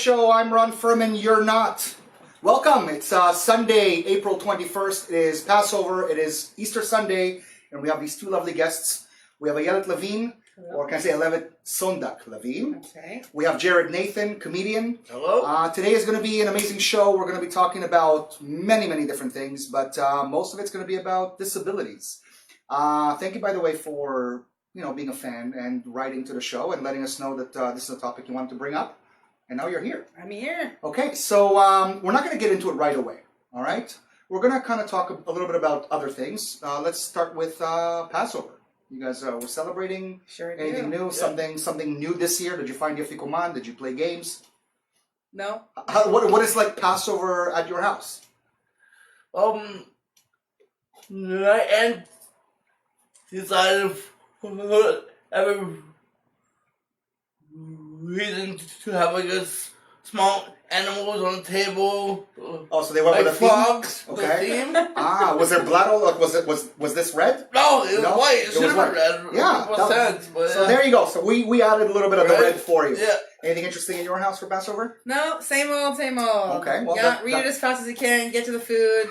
show. I'm Ron Furman. You're not. Welcome. It's Sunday, April 21st. It is Passover. It is Easter Sunday. And we have these two lovely guests. We have Ayelet Levine, or can I say Ayelet Sondak Levine. Okay. We have Jared Nathan, comedian. Hello. Today is going to be an amazing show. We're going to be talking about many different things, but most of it's going to be about disabilities. Thank you, by the way, for being a fan and writing to the show and letting us know that this is a topic you wanted to bring up. And now you're here. I'm here. Okay, so we're not going to get into it right away, all right? We're going to kind of talk a little bit about other things. Let's start with Passover. You guys were celebrating Sure do. anything new? Yeah. Something new this year? Did you find Yafikuman? Did you play games? No. What is like Passover at your house? My aunt decided for every reason to have like a small animals on the table. Oh, so they went like with a theme? frogs. Okay. The theme. Was there blood all? Was this red? No, it was No? white. It It was should white. have red. Yeah, What that- sense? But So there you go. So we added a little bit of the Right. red for you. Yeah. Anything interesting in your house for Passover? No, same old, same old. Okay, well, yeah, read it as fast as you can, get to the food.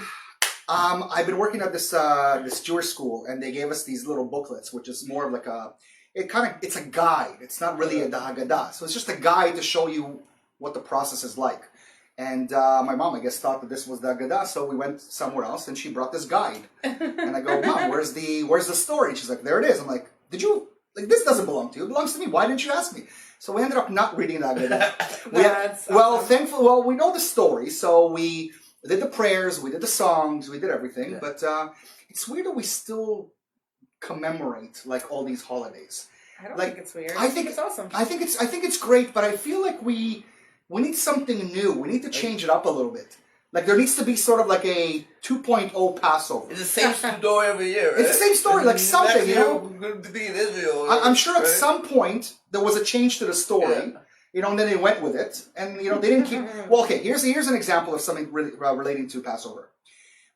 I've been working at this Jewish school, and they gave us these little booklets, which is more of like it's a guide. It's not really a Haggadah. So it's just a guide to show you what the process is like. And my mom, I guess, thought that this was the Haggadah, so we went somewhere else, and she brought this guide. And I go, Mom, where's the story? And she's like, there it is. I'm like, this doesn't belong to you. It belongs to me. Why didn't you ask me? So we ended up not reading the Haggadah. That's awesome. Thankfully, we know the story, so we did the prayers, we did the songs, we did everything. Yeah. But it's weird that we still commemorate like all these holidays. I don't like, think it's weird. I think it's awesome. I think it's great, but I feel like we need something new. We need to change it up a little bit. Like there needs to be sort of like a 2.0 Passover. It's the same story every year. Right? It's the same story, like something, Next you year know? we're going to be in Israel. I'm sure at right? some point there was a change to the story, Yeah. and then they went with it, and they didn't keep. Well, okay, here's an example of something really relating to Passover.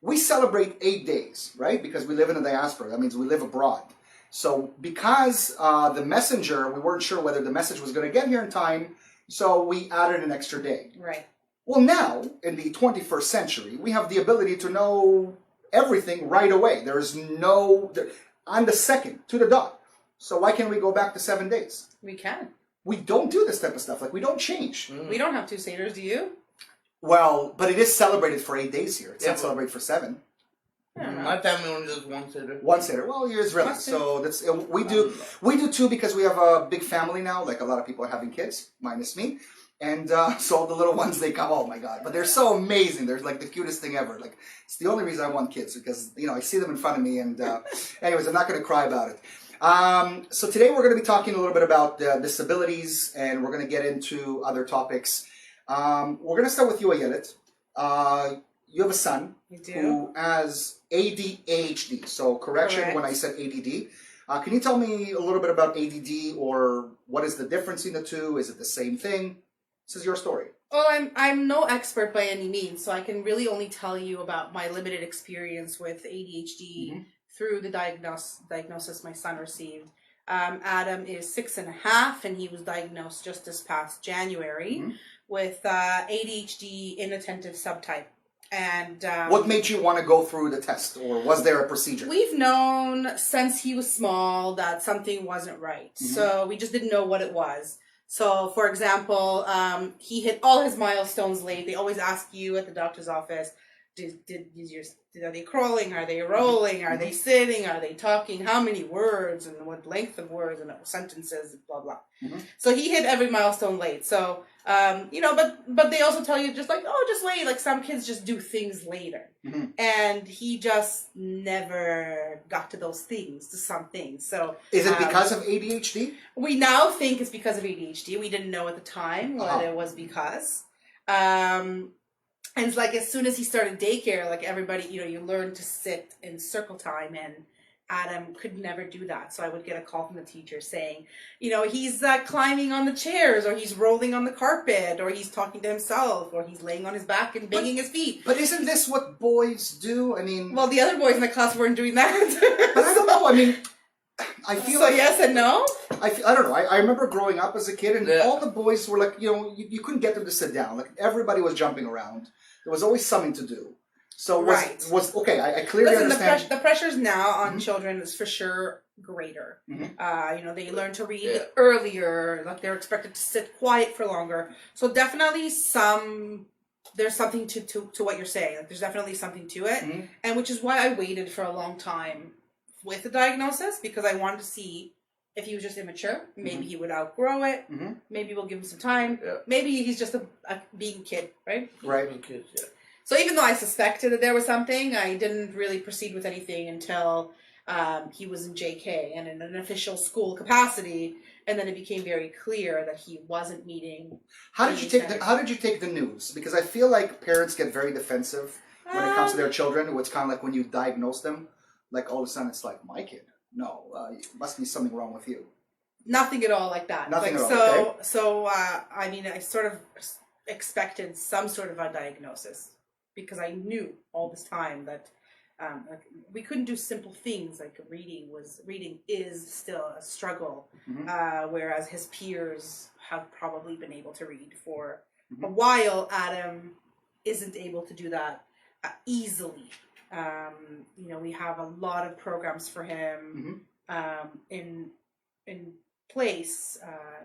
We celebrate 8 days, right? Because we live in a diaspora. That means we live abroad. So because the messenger, we weren't sure whether the message was going to get here in time, so we added an extra day. Right. Well, now, in the 21st century, we have the ability to know everything right away. There is on the second, to the dot. So why can't we go back to 7 days? We can. We don't do this type of stuff. Like, we don't change. We don't have two Seder's, do you? Well, but it is celebrated for 8 days here. It's Yeah, not celebrated for 7. I don't know. My family only does one Seder. One Seder. Well, you're Israeli. Must be. So we do too because we have a big family now. Like a lot of people are having kids, minus me. And so all the little ones, they come, oh my God. But they're so amazing. They're like the cutest thing ever. Like, it's the only reason I want kids because, I see them in front of me. And anyways, I'm not going to cry about it. So today we're going to be talking a little bit about disabilities, and we're going to get into other topics. We're going to start with you, Ayelet. You have a son You do. who has ADHD. So correction Correct. when I said ADD. Can you tell me a little bit about ADD, or what is the difference in the two? Is it the same thing? This is your story. Well, I'm no expert by any means, so I can really only tell you about my limited experience with ADHD through the diagnosis my son received. Adam is 6.5, and he was diagnosed just this past January with ADHD inattentive subtype. And What made you want to go through the test, or was there a procedure? we've known since he was small that something wasn't right. So we just didn't know what it was. So, for example, he hit all his milestones late. They always ask you at the doctor's office, are they crawling? Are they rolling? Are they sitting? Are they talking? How many words and what length of words and sentences, blah, blah. So he hit every milestone late. So, but they also tell you just wait. Like some kids just do things later. And he just never got to those things, to some things. So Is it because of ADHD? we now think it's because of ADHD. We didn't know at the time what it was because. And it's like as soon as he started daycare, like everybody, you learn to sit in circle time, and Adam could never do that. So I would get a call from the teacher saying, he's climbing on the chairs, or he's rolling on the carpet, or he's talking to himself, or he's laying on his back and banging his feet. But isn't this what boys do? I mean, Well, the other boys in the class weren't doing that. but I don't know. I mean, I feel So like, yes and no? I don't know. I remember growing up as a kid, and Yeah. all the boys were like, you couldn't get them to sit down. Like everybody was jumping around. There was always something to do. So was okay. I clearly Listen, understand. the pressures now on children is for sure greater. Mhm. They learn to read Yeah. earlier. Like they're expected to sit quiet for longer. So definitely there's something to what you're saying. Like there's definitely something to it, Mhm. and which is why I waited for a long time with the diagnosis, because I wanted to see if he was just immature. Maybe he would outgrow it. Mhm. Maybe we'll give him some time. Yeah. Maybe he's just a being kid, right? Right. Kids, yeah. So even though I suspected that there was something, I didn't really proceed with anything until he was in JK and in an official school capacity, and then it became very clear that he wasn't meeting. How did you take the news? Because I feel like parents get very defensive when it comes to their children. It's kind of like when you diagnose them, like all of a sudden it's like, my kid. No, must be something wrong with you. Nothing at all like that. Nothing like, at all. Okay. So I mean, I sort of expected some sort of a diagnosis, because I knew all this time that like we couldn't do simple things like reading is still a struggle, whereas his peers have probably been able to read for a while. Adam isn't able to do that easily. We have a lot of programs for him in place.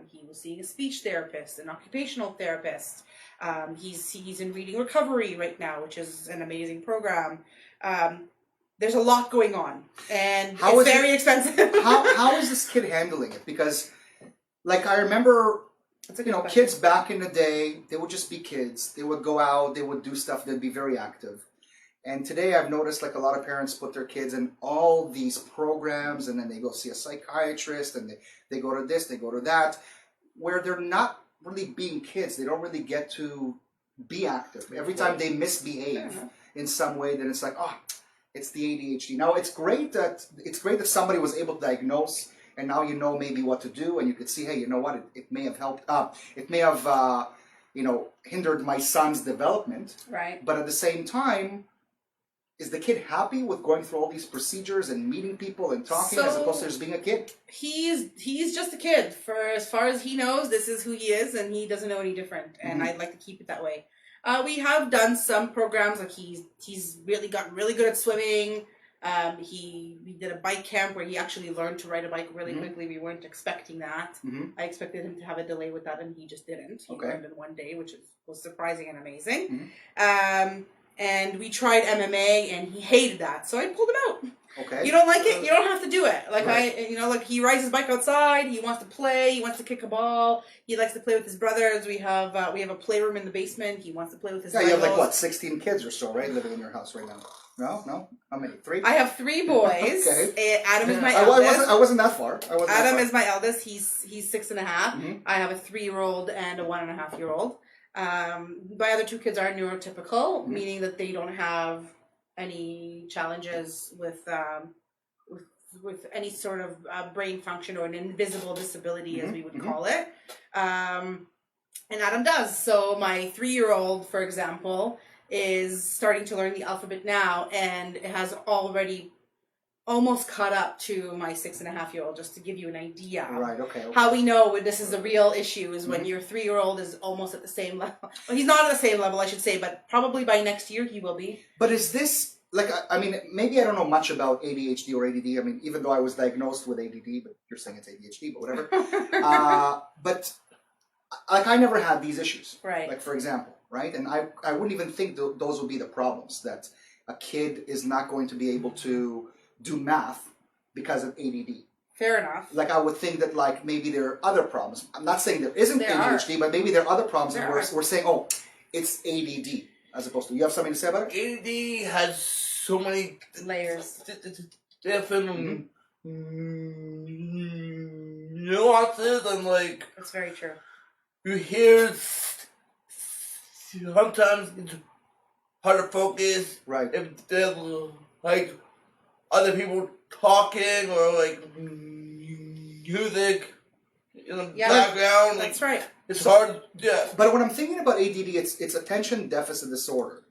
He was seeing a speech therapist, an occupational therapist. He's in reading recovery right now, which is an amazing program. There's a lot going on, and it's very expensive. how is this kid handling it? Because, like, I remember, kids back in the day, they would just be kids. They would go out, they would do stuff, they'd be very active. And today I've noticed, like, a lot of parents put their kids in all these programs, and then they go see a psychiatrist, and they go to this, they go to that, where they're not really being kids. They don't really get to be active. Every time they misbehave in some way, then it's like, it's the ADHD. Now it's great that somebody was able to diagnose, and now you know maybe what to do, and you could see, hey, you know what, it may have helped. It may have hindered my son's development. Right. But at the same time, is the kid happy with going through all these procedures and meeting people and talking, as opposed to just being a kid? He's just a kid. For as far as he knows, this is who he is, and he doesn't know any different. And I'd like to keep it that way. We have done some programs, like he's really got really good at swimming. We did a bike camp where he actually learned to ride a bike really quickly. We weren't expecting that. I expected him to have a delay with that, and he just didn't. He learned in one day, which was surprising and amazing. And we tried MMA, and he hated that, so I pulled him out. Okay. You don't like it? You don't have to do it. Like like he rides his bike outside. He wants to play. He wants to kick a ball. He likes to play with his brothers. We have a playroom in the basement. He wants to play with his. Yeah, you have like what, 16 kids or so, right, living in your house right now? No. How many? 3? I have 3 boys. Okay. Adam is my eldest. I wasn't that far. Adam is my eldest. He's 6.5. I have a 3-year-old and a 1.5-year-old. My other 2 kids are neurotypical, meaning that they don't have any challenges with any sort of brain function, or an invisible disability, as we would call it. And Adam does. So my 3-year-old, for example, is starting to learn the alphabet now, and it has already almost caught up to my 6.5-year-old, just to give you an idea. Right, okay. How we know this is a real issue is when your 3-year-old is almost at the same level. Well, he's not at the same level, I should say, but probably by next year he will be. But is this, like, I mean, maybe I don't know much about ADHD or ADD. I mean, even though I was diagnosed with ADD, but you're saying it's ADHD, but whatever. But, like, I never had these issues. Right. Like, for example, right? And I wouldn't even think those would be the problems, that a kid is not going to be able to do math because of ADD. Fair enough. Like, I would think that, like, maybe there are other problems. I'm not saying there isn't ADHD, but maybe there are other problems, and we're saying, oh, it's ADD, as opposed to, you have something to say about it? ADD has so many layers, different nuances, and like, that's very true. You hear sometimes it's hard to focus. Right. If there's like other people talking, or like music in the background. That's right. It's hard. Yeah. But when I'm thinking about ADD, it's attention deficit disorder.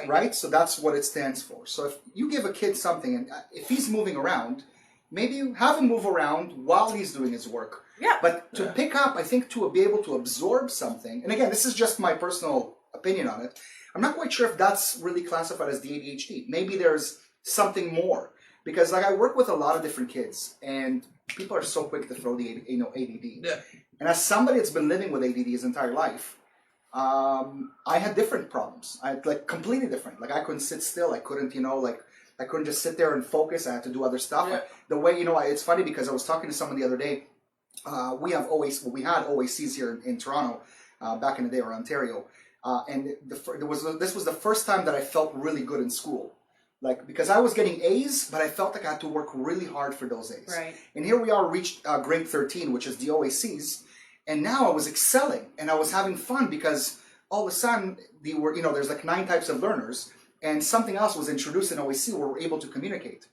Right. So that's what it stands for. So if you give a kid something, and if he's moving around, maybe have him move around while he's doing his work. Yeah. But to pick up, I think to be able to absorb something, and again, this is just my personal opinion on it, I'm not quite sure if that's really classified as the ADHD. Maybe there's something more. Because like I work with a lot of different kids, and people are so quick to throw the ADD. Yeah. And as somebody that's been living with ADD his entire life, I had different problems. I had like completely different. Like I couldn't sit still. I couldn't, I couldn't just sit there and focus. I had to do other stuff. Yeah. The way, it's funny because I was talking to someone the other day. We had OACs here in Toronto back in the day, or Ontario, and this was the first time that I felt really good in school. Like, because I was getting A's, but I felt like I had to work really hard for those A's. Right. And here we are, reached grade 13, which is the OACs, and now I was excelling, and I was having fun because all of a sudden, there's like 9 types of learners, and something else was introduced in OAC where we're able to communicate.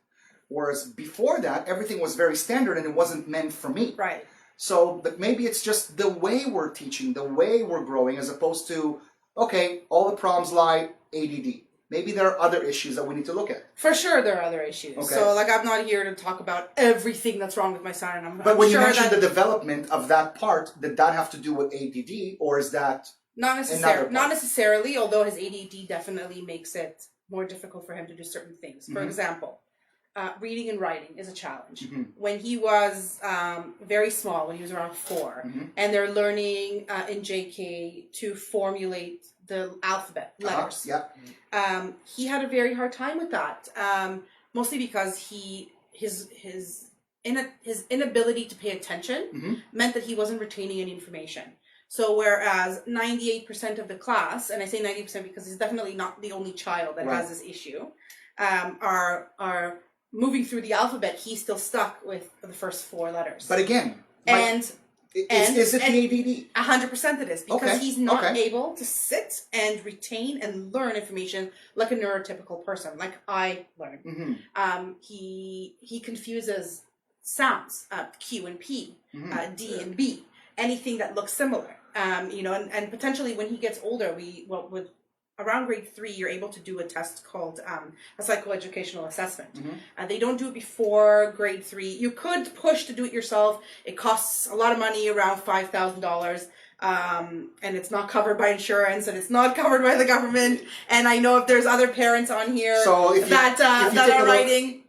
Whereas before that, everything was very standard and it wasn't meant for me. Right. So maybe it's just the way we're teaching, the way we're growing, as opposed to, okay, all the problems lie ADD. Maybe there are other issues that we need to look at. For sure, there are other issues. Okay. So, like, I'm not here to talk about everything that's wrong with my son. And But when sure you mentioned the development of that part, did that have to do with ADD, or is that not necessarily? Although his ADD definitely makes it more difficult for him to do certain things. For example, reading and writing is a challenge. When he was very small, when he was around 4, and they're learning in JK to formulate the alphabet letters. He had a very hard time with that, mostly because his inability to pay attention meant that he wasn't retaining any information. So whereas 98% of the class, and I say 90% because he's definitely not the only child that has this issue, are moving through the alphabet, he's still stuck with the first 4 letters. But again, is it the ADD? 100% it is, because he's not able to sit and retain and learn information like a neurotypical person, like I learn. He confuses sounds, Q and P, D and B, anything that looks similar. And potentially when he gets older, with around grade 3, you're able to do a test called a psychoeducational assessment. They don't do it before grade 3. You could push to do it yourself. It costs a lot of money, around $5,000. And it's not covered by insurance, and it's not covered by the government. And I know if there's other parents on here that are writing,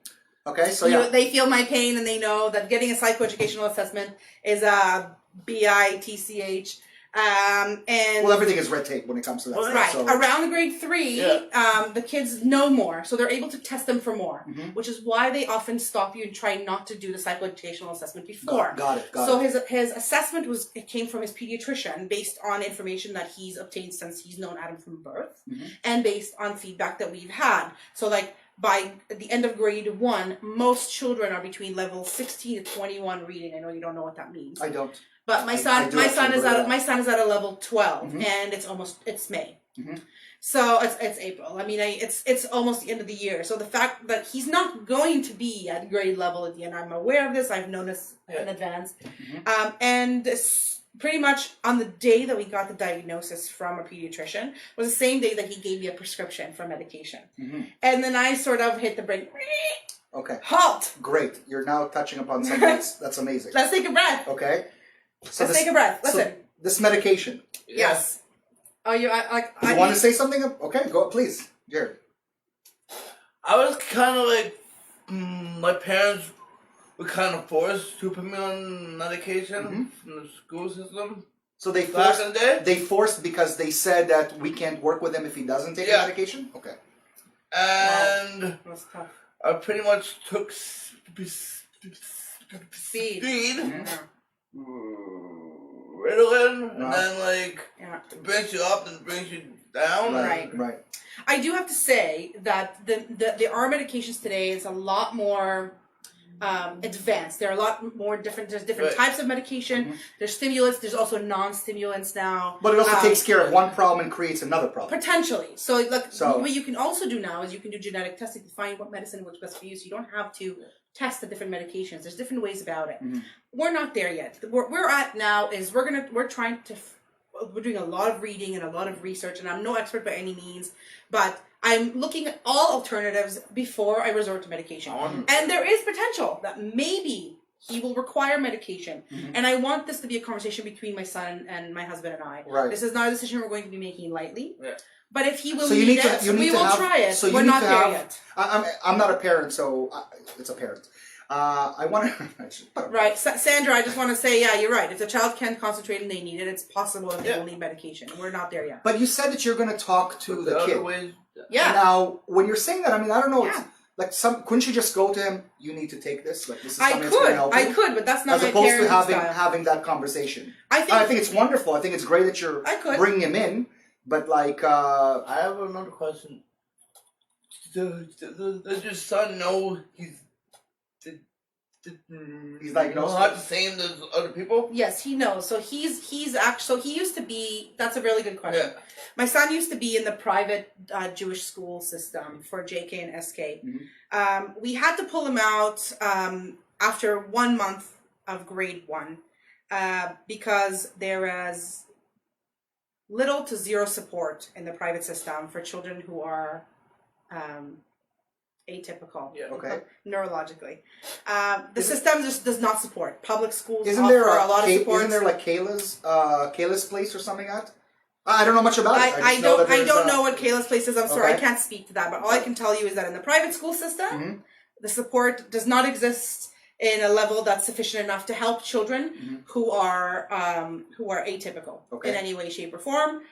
they feel my pain, and they know that getting a psychoeducational assessment is a BITCH. And everything is red tape when it comes to that stuff. Right. So. Around grade 3, the kids know more, so they're able to test them for more, which is why they often stop you and try not to do the psychoeducational assessment before. Got it. So his assessment came from his pediatrician based on information that he's obtained since he's known Adam from birth, and based on feedback that we've had. So like, by the end of grade 1, most children are between level 16 to 21 reading. I know you don't know what that means. I don't. But my son is at a level 12, and it's May. So it's April. I mean, it's almost the end of the year. So the fact that he's not going to be at grade level at the end, I'm aware of this. I've known this in advance. And pretty much on the day that we got the diagnosis from a pediatrician was the same day that he gave me a prescription for medication. And then I sort of hit the brake. Okay. Halt. Great. You're now touching upon something that's amazing. Let's take a breath. Okay. So Let's take a breath. Listen. So this medication. Yes. Are you you want to say something? Okay, go please, Jared. I was kind of like, my parents were kind of forced to put me on medication from the school system. So they forced because they said that we can't work with him if he doesn't take the medication? Okay. And that's tough. I pretty much took speed. Ritalin, and then it brings you up and brings you down. Right. I do have to say that the our medications today is a lot more advanced. There are a lot more different. There's different types of medication. There's stimulants. There's also non-stimulants now. But it also takes care of one problem and creates another problem. Potentially. So what you can also do now is you can do genetic testing to find what medicine works best for you. So you don't have to test the different medications. There's different ways about it. We're not there yet. Where we're at now is we're trying to we're doing a lot of reading and a lot of research, and I'm no expert by any means, but I'm looking at all alternatives before I resort to medication. And there is potential that maybe he will require medication. And I want this to be a conversation between my son and my husband and I. Right. This is not a decision we're going to be making lightly. Yeah. But if he will So you need need it, to, you need we to will have, try it. So you we're need not to there have, yet. I'm not a parent, so it's a parent. I want to. Right. Sandra, I just want to say, yeah, you're right. If the child can't concentrate and they need it, it's possible that they will need medication. We're not there yet. But you said that you're going to talk to the kid. Yeah. Now, when you're saying that, I mean, I don't know. Yeah. Like, couldn't you just go to him? You need to take this. Like, this is something I that's going to help you. I could, but that's not as my opposed to parenting having that conversation. I think it's wonderful. I think it's great that you're bringing him in. But like, I have another question. Does your son know he's diagnosed? Not the same as other people? Yes, he knows. So he's actually. So he used to be. That's a really good question. Yeah. My son used to be in the private Jewish school system for JK and SK. We had to pull him out after 1 month of grade 1 because there was little to zero support in the private system for children who are atypical, neurologically. The system just does not support. Public schools offer a lot of support. Isn't there like Kayla's place or something like that? I don't know much about it. I don't know what Kayla's place is. I'm sorry, I can't speak to that. But all I can tell you is that in the private school system, the support does not exist in a level that's sufficient enough to help children who are atypical in any way, shape, or form.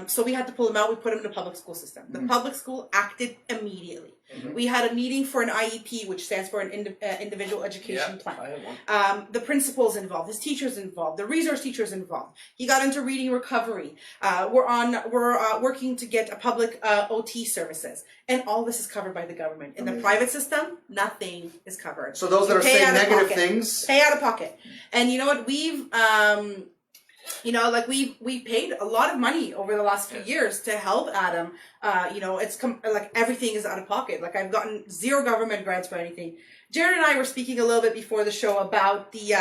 So we had to pull them out. We put them in the public school system. The public school acted immediately. We had a meeting for an IEP, which stands for an individual education plan. I have one. The principals involved, his teachers involved, the resource teachers involved. He got into reading recovery. We're working to get a public OT services, and all this is covered by the government. In the private system, nothing is covered. So those that are saying negative things, pay out of pocket. And you know what? We've we've paid a lot of money over the last few years to help Adam. It's like everything is out of pocket. Like I've gotten zero government grants for anything. Jared and I were speaking a little bit before the show about the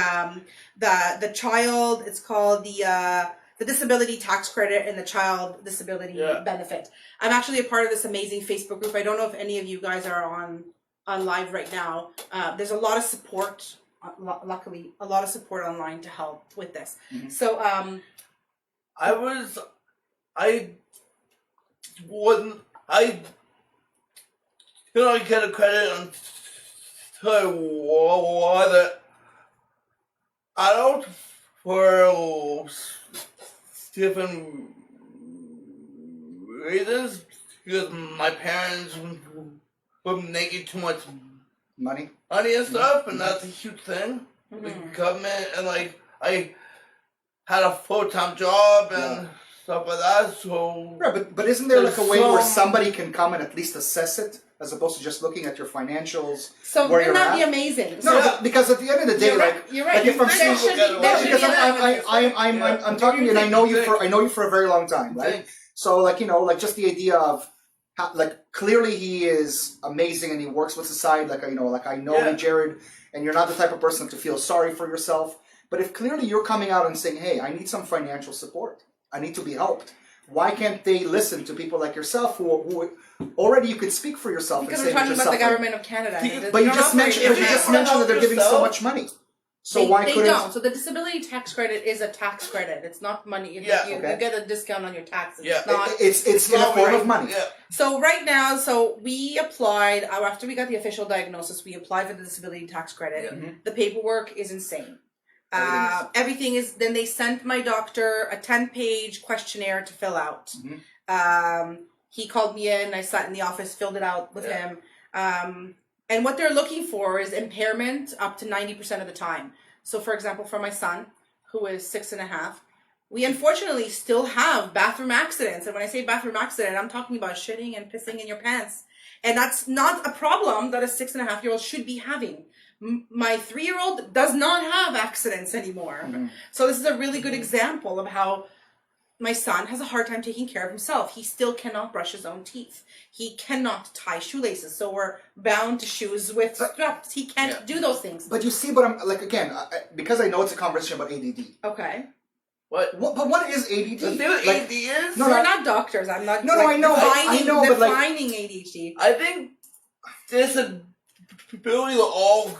child. It's called the disability tax credit and the child disability benefit. I'm actually a part of this amazing Facebook group. I don't know if any of you guys are on live right now. There's a lot of support. Luckily, a lot of support online to help with this. So, I get a credit until I was an adult for different reasons, because my parents were making too much money and stuff, and that's a huge thing. The government, and like I had a full-time job and stuff like that. So but isn't there like a way where somebody can come and at least assess it, as opposed to just looking at your financials? So wouldn't that be amazing? No, because at the end of the day, you're right. Like if I'm saying, because I'm talking to you, and I know you for a very long time, right? So like just the idea of clearly he is amazing and he works with society. I know Jared, and you're not the type of person to feel sorry for yourself. But if clearly you're coming out and saying, hey, I need some financial support, I need to be helped, why can't they listen to people like yourself who already you could speak for yourself? Because and say we're talking about the government of Canada. But you just mentioned that they're giving so much money. So why couldn't they don't? So the disability tax credit is a tax credit. It's not money. You get a discount on your taxes. Yeah. It's in a form of money. Yeah. So right now, we applied after we got the official diagnosis. We applied for the disability tax credit. Yeah. The paperwork is insane. Everything is. Then they sent my doctor a 10-page questionnaire to fill out. He called me in. I sat in the office, filled it out with him. And what they're looking for is impairment up to 90% of the time. So, for example, for my son, who is 6.5, we unfortunately still have bathroom accidents. And when I say bathroom accident, I'm talking about shitting and pissing in your pants. And that's not a problem that a 6.5-year-old should be having. My 3-year-old does not have accidents anymore. So this is a really good example of how my son has a hard time taking care of himself. He still cannot brush his own teeth. He cannot tie shoelaces. So we're bound to shoes with straps. He can't do those things. But you see, but I'm because I know it's a conversation about ADD. Okay. What? But what is ADD? The thing with ADD is? No, We're not doctors. I'm not. No, I know, I know, but, like- defining ADHD. I think disability are all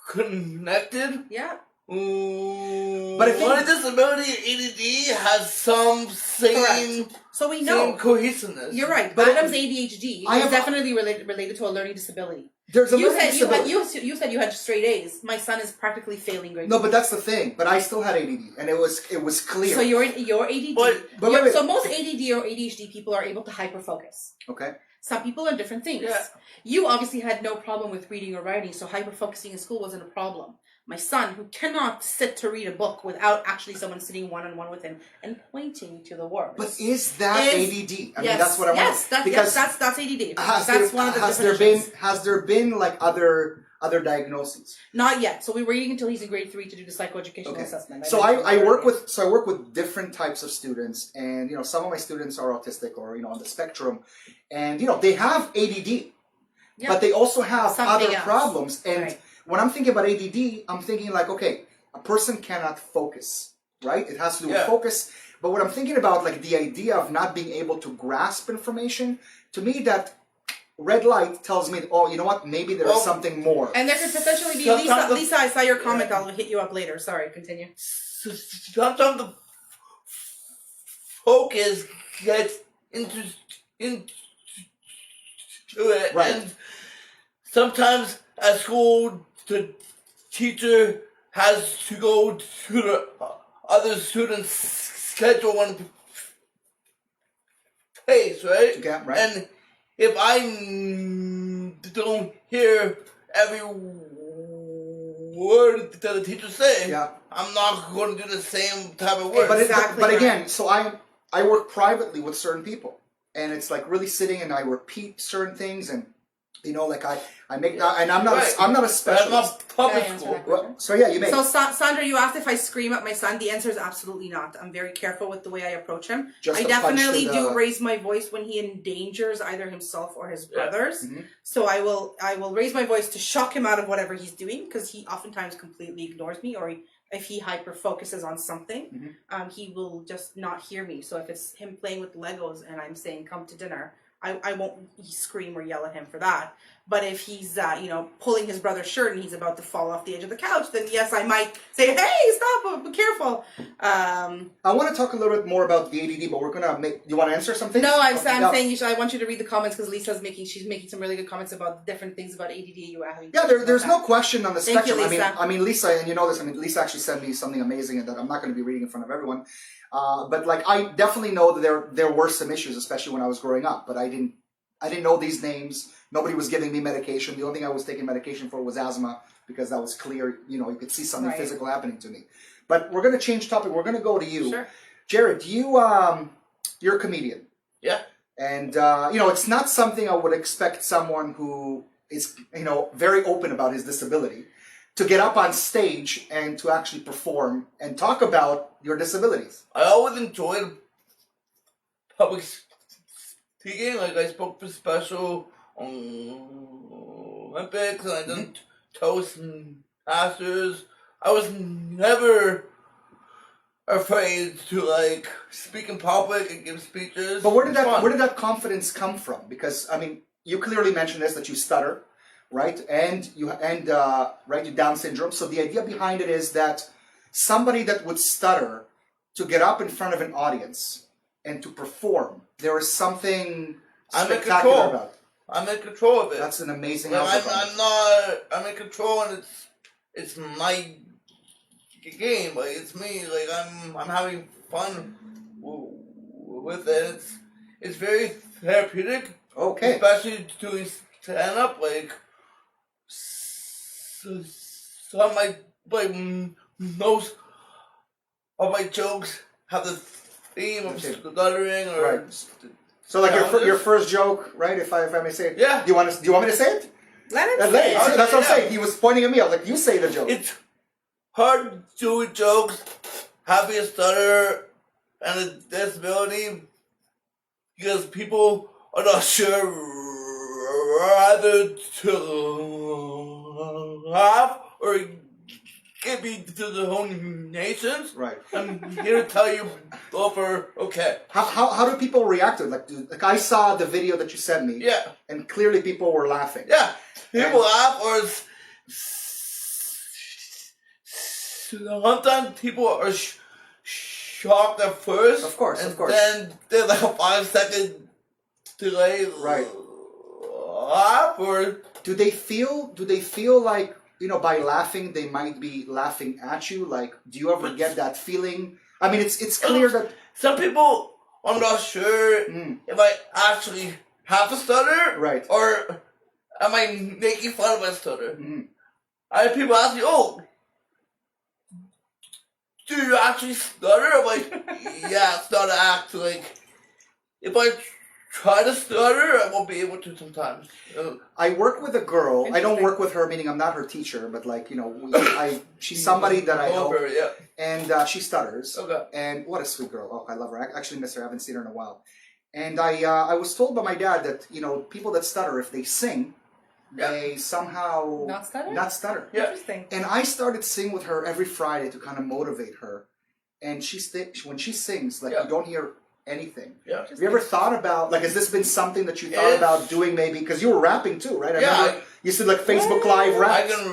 connected. Yeah. But I think- one disability, ADD, has some same, So we same know. cohesiveness. You're right. But Adam's ADHD I is have- definitely related to a learning disability. There's a You learning said disability. you said you had straight A's. My son is practically failing grade. No, but that's the thing. But I still had ADD, and it was clear. So your ADD. But wait. So most ADD or ADHD people are able to hyperfocus. Okay. Some people are different things. Yeah. You obviously had no problem with reading or writing, so hyperfocusing in school wasn't a problem. My son, who cannot sit to read a book without actually someone sitting one-on-one with him and pointing to the words. But is that ADD? I mean, that's what I want. Yes, that's ADD. That's one of the definitions. Has there been like other diagnoses? Not yet. So we're waiting until he's in grade 3 to do the psychoeducational assessment. So I work with different types of students, and some of my students are autistic or on the spectrum, and they have ADD, but they also have Something other else. problems. And Right. when I'm thinking about ADD, I'm thinking like, okay, a person cannot focus, right? It has to do with focus. But when I'm thinking about like the idea of not being able to grasp information, to me that red light tells me, oh, you know what? Maybe there's something more. And there could potentially be Lisa. I saw your comment. I'll hit you up later. Sorry, continue. Sometimes the focus gets into it, Right. and sometimes at school the teacher has to go to the other students' schedule and pace, right? Okay, right. And if I don't hear every word that the teacher say, I'm not going to do the same type of work. But again, so I work privately with certain people, and it's like really sitting and I repeat certain things, and like I make that, and I'm not a specialist. That's not public school. Well, so yeah, you may. So Sandra, you asked if I scream at my son. The answer is absolutely not. I'm very careful with the way I approach him. I definitely do raise my voice when he endangers either himself or his brothers. Mm-hmm. So I will raise my voice to shock him out of whatever he's doing, because he oftentimes completely ignores me, or if he hyper focuses on something, he will just not hear me. So if it's him playing with Legos and I'm saying come to dinner, I won't scream or yell at him for that. But if he's, pulling his brother's shirt and he's about to fall off the edge of the couch, then yes, I might say, hey, stop, be careful. I want to talk a little bit more about the ADD, but we're going to make... You want to answer something? No, I'm saying I want you to read the comments, because she's making some really good comments about different things about ADD you were having. Yeah, there's no question on the spectrum. Thank you, Lisa. I mean, Lisa, and you know this, Lisa actually sent me something amazing and that I'm not going to be reading in front of everyone. But like, I definitely know that there were some issues, especially when I was growing up, but I didn't know these names. Nobody was giving me medication. The only thing I was taking medication for was asthma, because that was clear. You could see something physical happening to me. But we're going to change topic. We're going to go to you. Sure. Jared, you're a comedian. Yeah. And, it's not something I would expect someone who is, very open about his disability to get up on stage and to actually perform and talk about your disabilities. I always enjoyed public speaking. Like, I spoke for special Olympics, and I done Toastmasters. I was never afraid to like speak in public and give speeches. But where did that confidence come from? Because you clearly mentioned this, that you stutter, right? And you Down syndrome. So the idea behind it is that somebody that would stutter to get up in front of an audience and to perform, there is something spectacular about it. I'm in control of it. That's an amazing outlook. I'm in control, and it's my game. Like, it's me. Like, I'm having fun with it. It's very therapeutic. Okay. Especially doing stand up. Like, some of most of my jokes have the theme of stuttering or. Right. So like your first joke, right? If I may say it. Yeah. Do you want me to say it? Let him say it. That's what I'm saying. He was pointing at me. I was like, you say the joke. It's hard doing jokes, having a stutter and a disability, because people are not sure either to laugh or give me to the whole nations. Right. I'm here to tell you both are okay. How do people react to it? Like I saw the video that you sent me. Yeah. And clearly people were laughing. Yeah. People laugh or sometimes people are shocked at first. Of course, and of course. then there's like a 5-second delay. Right. Laugh or Do they feel like, you know, by laughing they might be laughing at you? Like, do you ever get that feeling? I mean, it's clear that some people, I'm not sure if I actually have a stutter, right, or am I making fun of my stutter? Mm-hmm. I have people ask me, "Oh, do you actually stutter?" I'm like, "Yeah, stutter act." Like, if I try to stutter, I won't be able to sometimes. I work with a girl. I don't work with her, meaning I'm not her teacher, but like, you know, she's somebody that I help, yeah. and she stutters. Okay. And what a sweet girl. Oh, I love her. I actually miss her. I haven't seen her in a while. And I was told by my dad that, you know, people that stutter, if they sing, they somehow Not stutter? Not stutter. Yeah. Interesting. And I started singing with her every Friday to kind of motivate her. And when she sings, like, you don't hear anything. Yeah. Have you ever thought about, like, has this been something that you thought about doing maybe? Because you were rapping too, right? I remember you said, like, Facebook Live rap. I can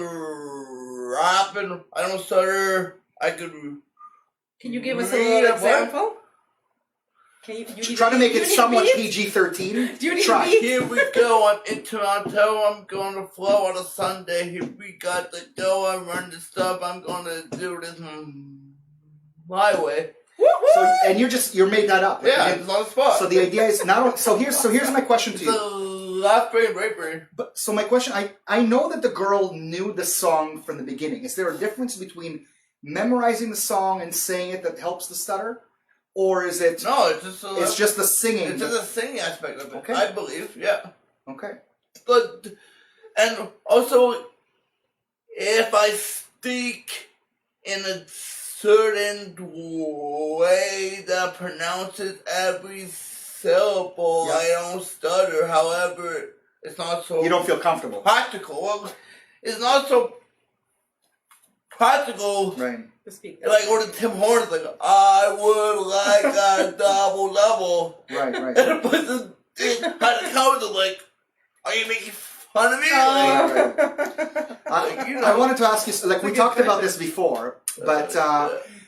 rap and I don't stutter. I could. Can you give us a little example? Can you Try to make it somewhat beats? PG-13. Do you need Try. beats? Here we go. I'm in Toronto. I'm going to flow on a Sunday. Here we got to go. I run this stuff. I'm going to do this my way. So, and you made that up. Like, Yeah, it's on the spot. So the idea is not. So here's my question to It's you. a left brain, right brain. But so my question, I know that the girl knew the song from the beginning. Is there a difference between memorizing the song and saying it that helps the stutter, or is it? No, it's just the singing. It's just the singing aspect of it. Okay. I believe, yeah. Okay. But and also, if I speak in a certain way that pronounces every syllable, I don't stutter. However, it's not so. You don't feel comfortable. Practical. Well, it's not so practical. Right. To speak. Like or the Tim Hortons, like I would like a double level. Right. Right. And but the how the cows are like, are you making fun of me? I wanted to ask you, like we talked about this before, but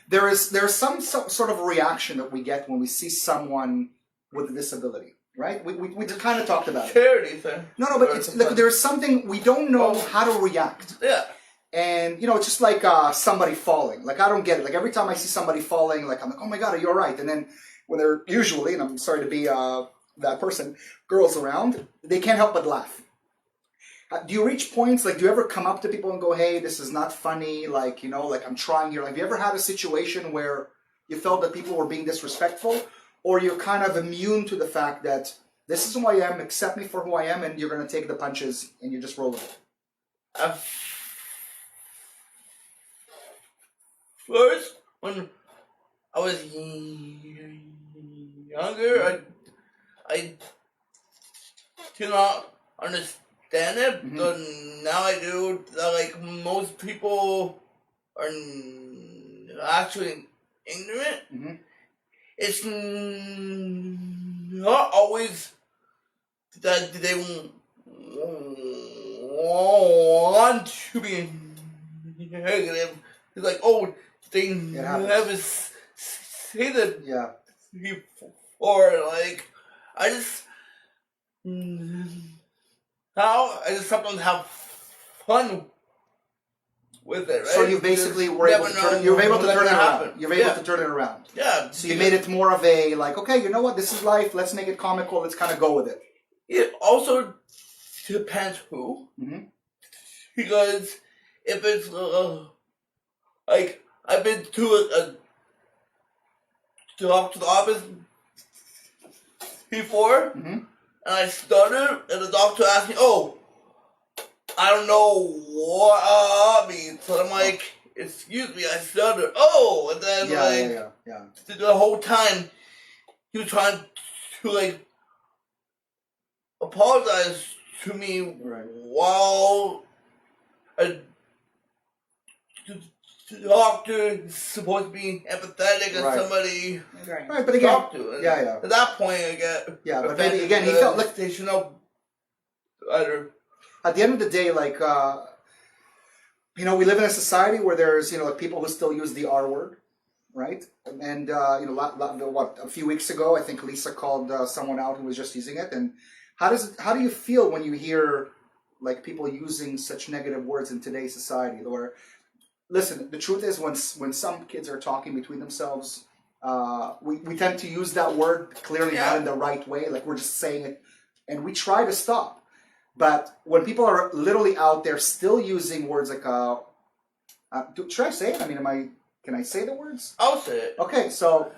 there's some sort of reaction that we get when we see someone with a disability, right? We just kind of talked about it. Charity thing. No, but it's like there's something we don't know how to react. Yeah. And, you know, it's just like somebody falling. Like, I don't get it. Like, every time I see somebody falling, like, I'm like, oh my God, are you all right? And then when they're usually, and I'm sorry to be that person, girls around, they can't help but laugh. Do you reach points, like, do you ever come up to people and go, hey, this is not funny, like, you know, like, I'm trying here. Like, have you ever had a situation where you felt that people were being disrespectful? Or you're kind of immune to the fact that this is who I am, accept me for who I am, and you're going to take the punches and you just roll with it? First, when I was younger, I did not understand it, but now I do. Like most people are actually ignorant. It's not always that they want to be negative. It's like, oh, they never say that before. Like, I just sometimes have fun with it, right? So you basically were able to turn it around. You're able to turn it around. Yeah. So you made it more of a, like, okay, you know what, this is life, let's make it comical, let's kind of go with it. It also depends who. Because if it's, like, I've been to a doctor's office before, and I stuttered, and the doctor asked me, oh, I don't know what means. So I'm like, excuse me, I stuttered. Oh, and then the whole time he was trying to like apologize to me while I doctor is supposed to be empathetic and Right. somebody Right. Right, but again, talk to. And yeah. At that point, I get. Yeah, but offended maybe again, he because felt like they should know better. at the end of the day, like we live in a society where there's like people who still use the R word, right? And a few weeks ago, I think Lisa called someone out who was just using it. And how do you feel when you hear like people using such negative words in today's society? Where, listen, the truth is when some kids are talking between themselves, we tend to use that word clearly not in the right way. Like we're just saying it, and we try to stop. But when people are literally out there still using words like should I say it? I mean, can I say the words? I'll say it. Okay, so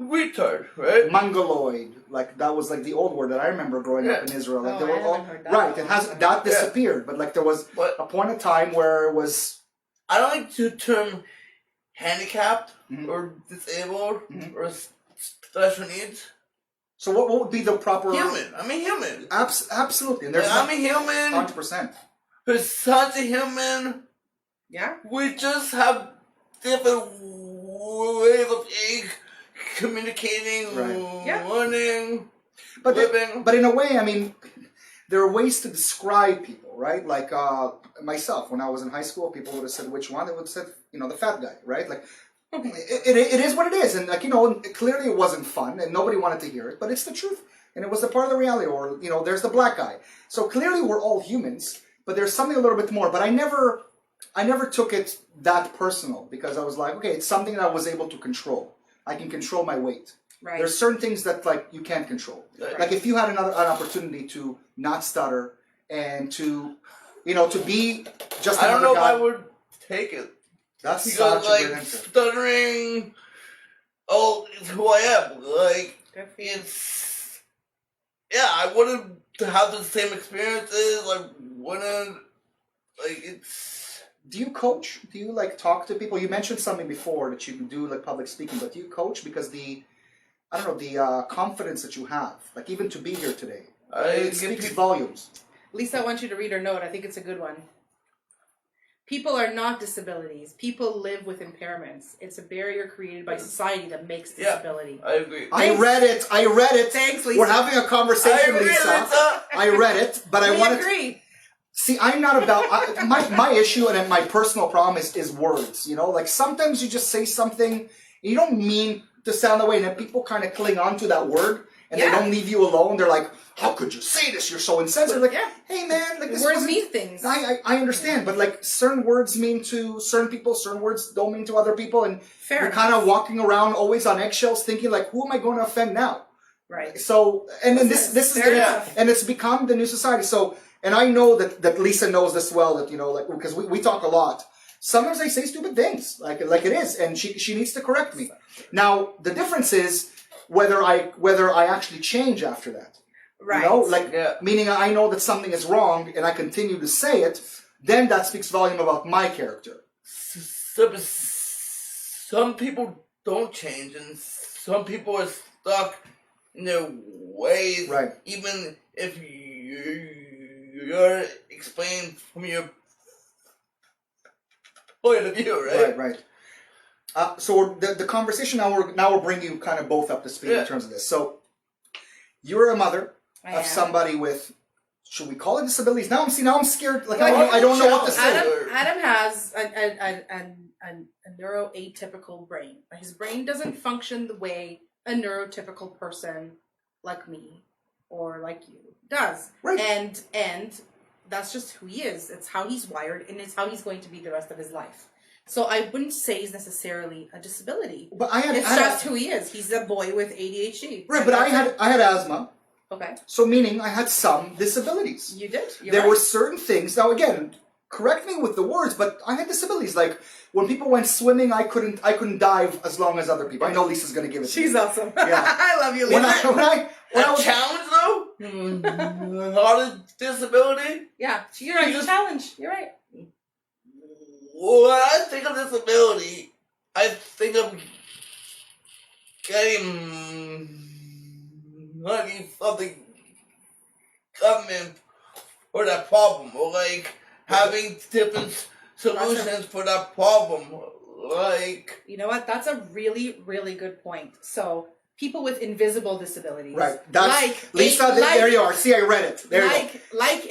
Retard, right? mongoloid, like that was like the old word that I remember growing up in Israel. Like Oh, there I were all haven't heard that right. one. It has that disappeared, but like there was But a point of time where it was I don't like the term handicapped Mhm. or disabled Mhm. or special needs. So what would be the proper Human. I'm a human. Absolutely, and there's I'm a human. 100%. Who's such a human. Yeah. We just have different ways of communicating, Right. Yeah. learning, But living. but in a way, I mean, there are ways to describe people, right? Like myself, when I was in high school, people would have said which one. They would have said, the fat guy, right? Like it is what it is, and like clearly it wasn't fun, and nobody wanted to hear it, but it's the truth, and it was a part of the reality. Or there's the black guy. So clearly we're all humans, but there's something a little bit more. But I never took it that personal because I was like, okay, it's something that I was able to control. I can control my weight. Right. There's certain things that like you can't control. Right. Like if you had an opportunity to not stutter and to be just I don't another know if guy. I would take it. That's Because, such a great answer. stuttering, it's who I am. Like, Good for you. I wouldn't have the same experiences. I wouldn't, it's... Do you coach? Do you like talk to people? You mentioned something before that you do like public speaking, but do you coach because the confidence that you have, like even to be here today, it speaks volumes. Lisa, I want you to read her note. I think it's a good one. People are not disabilities. People live with impairments. It's a barrier created by society that makes disability. I agree. I read it. Thanks, Lisa. We're having a conversation, I agree, Lisa. I read it, but I We wanted agree. See, I'm not about my issue and my personal problem is words. Like sometimes you just say something and you don't mean to sound that way, and then people kind of cling on to that word and they don't leave you alone. They're like, "How could you say this? You're so insensitive." Like, hey man, like this Words wasn't- mean things. I understand, but like certain words mean to certain people, certain words don't mean to other people, and Fair you're enough. kind of walking around always on eggshells, thinking like, "Who am I going to offend now?" Right. So, and then this is Fair enough. and it's become the new society. So, and I know that Lisa knows this well. That like because we talk a lot. Sometimes I say stupid things, like it is, and she needs to correct me. Now the difference is whether I actually change after that. Right. Meaning I know that something is wrong and I continue to say it. Then that speaks volume about my character. Some people don't change, and some people are stuck in their ways. Right. Even if you're explained from your point of view, right? Right. So the conversation now we're bringing you kind of both up to speed in terms of this. So you're a mother of somebody with, should we call it disabilities? Now I'm scared. Like I don't know what to say. Adam has a neuroatypical brain. His brain doesn't function the way a neurotypical person like me or like you does. Right. And that's just who he is. It's how he's wired, and it's how he's going to be the rest of his life. So I wouldn't say he's necessarily a disability. But It's just who he is. He's a boy with ADHD. Right, but I had asthma. Okay. So meaning I had some disabilities. You did. There were certain things. Now again, correct me with the words, but I had disabilities. Like when people went swimming, I couldn't dive as long as other people. I know Lisa's gonna give it to me. She's awesome. Yeah. I love you, Lisa. When I was challenge though, not a disability. Yeah, you're right. It's a challenge. You're right. When I think of disability, I think of getting money from the government for that problem, or like having different solutions for that problem. like... You know what? That's a really, really good point. So, people with invisible disabilities. Right. That's Lisa. There you are. See, I read it. There you go. Like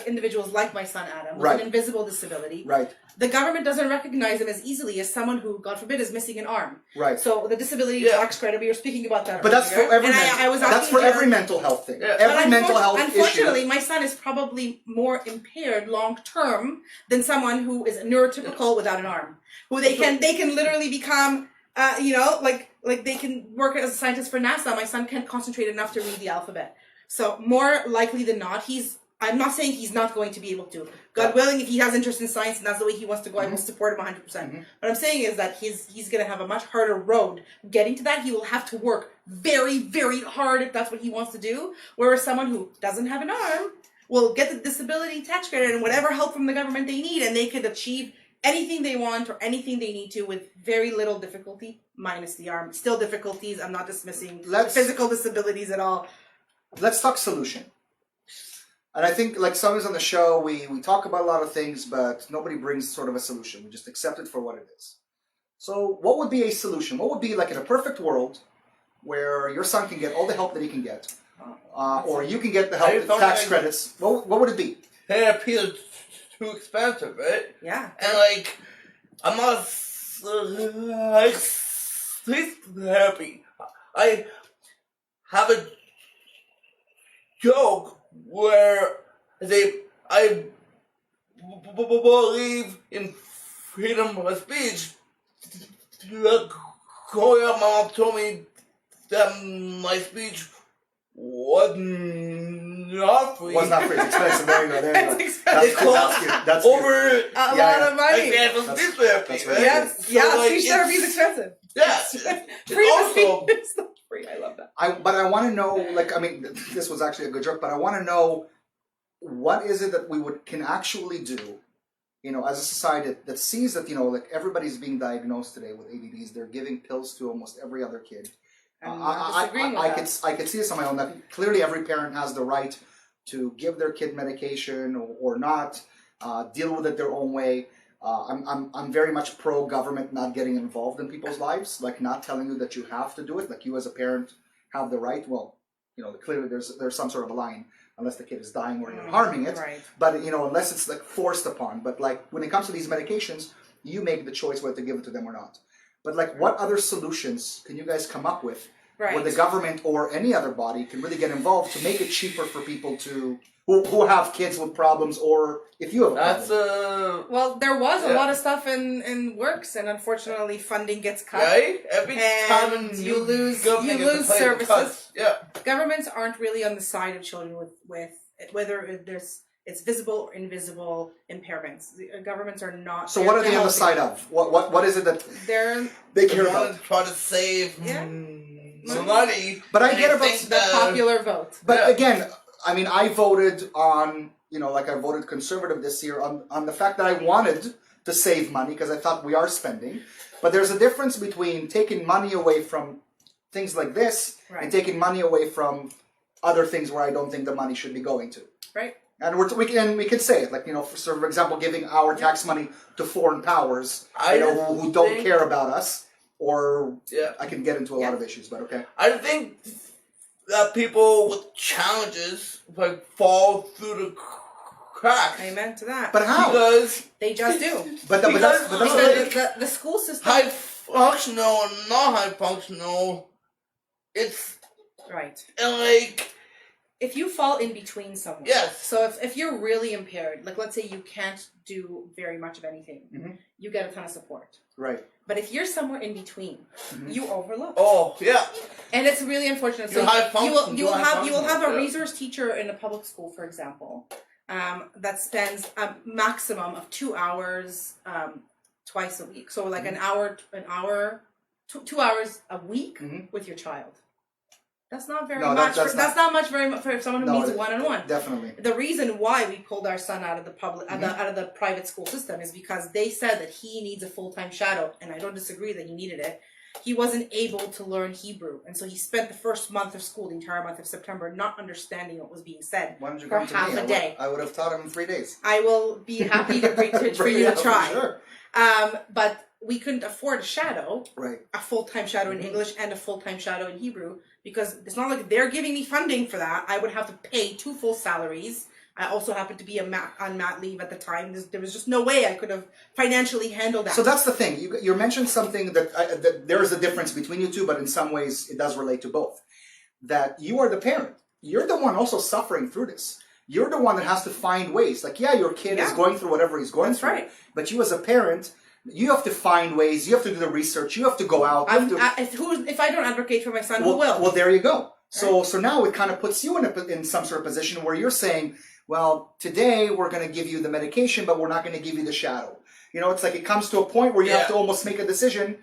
individuals like my son Adam with Right. an invisible disability. Right. The government doesn't recognize him as easily as someone who, God forbid, is missing an arm. Right. So the disability tax credit, we were speaking about that. But that's for every. That's for every mental health thing. Yeah. Every mental health issue. Unfortunately, my son is probably more impaired long term than someone who is neurotypical without an arm. Who they can literally become, like they can work as a scientist for NASA. My son can't concentrate enough to read the alphabet. So more likely than not, I'm not saying he's not going to be able to. God willing, if he has interest in science and that's the way he wants to go, I will support him 100%. What I'm saying is that he's going to have a much harder road getting to that. He will have to work very, very hard if that's what he wants to do. Whereas someone who doesn't have an arm will get the disability tax credit and whatever help from the government they need, and they could achieve anything they want or anything they need to with very little difficulty, minus the arm. Still difficulties. I'm not dismissing physical disabilities at all. Let's talk solution. And I think, like sometimes on the show, we talk about a lot of things, but nobody brings sort of a solution. We just accept it for what it is. So what would be a solution? What would be, like in a perfect world, where your son can get all the help that he can get, or you can get the help with tax credits? What would it be? Therapy is too expensive, right? Yeah. And like, I'm not sleep therapy. I have a joke where I believe in freedom of speech. Growing up, my mom told me that my speech was not free. Was not free. It's expensive. There you go. There you go. It's expensive. That's over a lot of money. Speech therapy. That's right. Yes. Speech therapy is expensive. Yes. Freedom of speech is not free. I love that. But I want to know, this was actually a good joke, but I want to know, what is it that we can actually do, as a society that sees that, everybody's being diagnosed today with ADDs. They're giving pills to almost every other kid. I could see this on my own. That clearly every parent has the right to give their kid medication or not, deal with it their own way. I'm very much pro government not getting involved in people's lives, like not telling you that you have to do it. Like you as a parent have the right. Well, clearly there's some sort of a line, unless the kid is dying or you're harming it. Right. But unless it's like forced upon. But like when it comes to these medications, you make the choice whether to give it to them or not. But like, what other solutions can you guys come up with where the government or any other body can really get involved to make it cheaper for people who have kids with problems, or if you have a problem? Well, there was a lot of stuff in works, and unfortunately funding gets cut. Right? Every time you lose services. Yeah. Governments aren't really on the side of children with whether it's visible or invisible impairments. The governments are not. So what are they on the side of? What is it that they care about? Try to save money. But I get about the popular vote. But again, I mean, I voted on, I voted conservative this year on the fact that I wanted to save money because I thought we are spending. But there's a difference between taking money away from things like this and taking money away from other things where I don't think the money should be going to. Right. And we can say it, like, for example, giving our tax money to foreign powers who don't care about us. Or I can get into a lot of issues, but okay. I think that people with challenges fall through the cracks. Amen to that. But how? Because they just do. But that's the school system. High functional and not high functional. It's right. And if you fall in between someone. Yes. So if you're really impaired, like let's say you can't do very much of anything, you get a ton of support. Right. But if you're somewhere in between, you overlook. Oh, yeah. And it's really unfortunate. So you will have a resource teacher in a public school, for example, that spends a maximum of 2 hours twice a week. So like 2 hours a week with your child. That's not very much. That's not much for someone who needs one-on-one. Definitely. The reason why we pulled our son out of the out of the private school system is because they said that he needs a full-time shadow, and I don't disagree that he needed it. He wasn't able to learn Hebrew, and so he spent the first month of school, the entire month of September, not understanding what was being said for half a day. I would have taught him in 3 days. I will be happy to for you to try. Sure. But we couldn't afford a shadow, Right. a full-time shadow in English and a full-time shadow in Hebrew, because it's not like they're giving me funding for that. I would have to pay 2 full salaries. I also happened to be on mat leave at the time. There was just no way I could have financially handled that. So that's the thing. You mentioned something that there is a difference between you two, but in some ways it does relate to both. That you are the parent. You're the one also suffering through this. You're the one that has to find ways. Like, yeah, your kid is going through whatever he's going through. Right. But you as a parent, you have to find ways. You have to do the research. You have to go out. If I don't advocate for my son, who will? Well, there you go. So now it kind of puts you in some sort of position where you're saying, well, today we're going to give you the medication, but we're not going to give you the shadow. You know, it's like it comes to a point where you have to almost make a decision.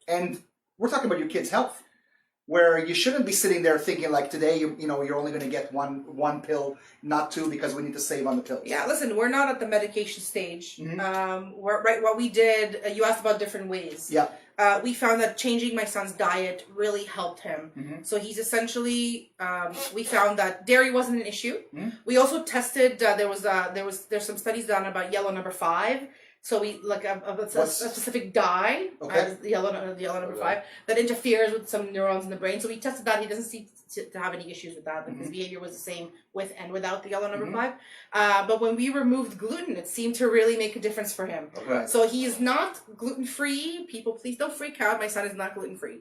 And we're talking about your kid's health, where you shouldn't be sitting there thinking like today, you're only going to get one pill, not 2, because we need to save on the pills. Yeah, listen, we're not at the medication stage. What we did, you asked about different ways. Yeah. We found that changing my son's diet really helped him. So he's essentially, we found that dairy wasn't an issue. We also tested, there's some studies done about yellow number 5. So we like a specific dye, the yellow number 5, that interferes with some neurons in the brain. So we tested that. He doesn't seem to have any issues with that. Like his behavior was the same with and without the yellow number 5. But when we removed gluten, it seemed to really make a difference for him. Right. So he is not gluten-free. People, please don't freak out. My son is not gluten-free.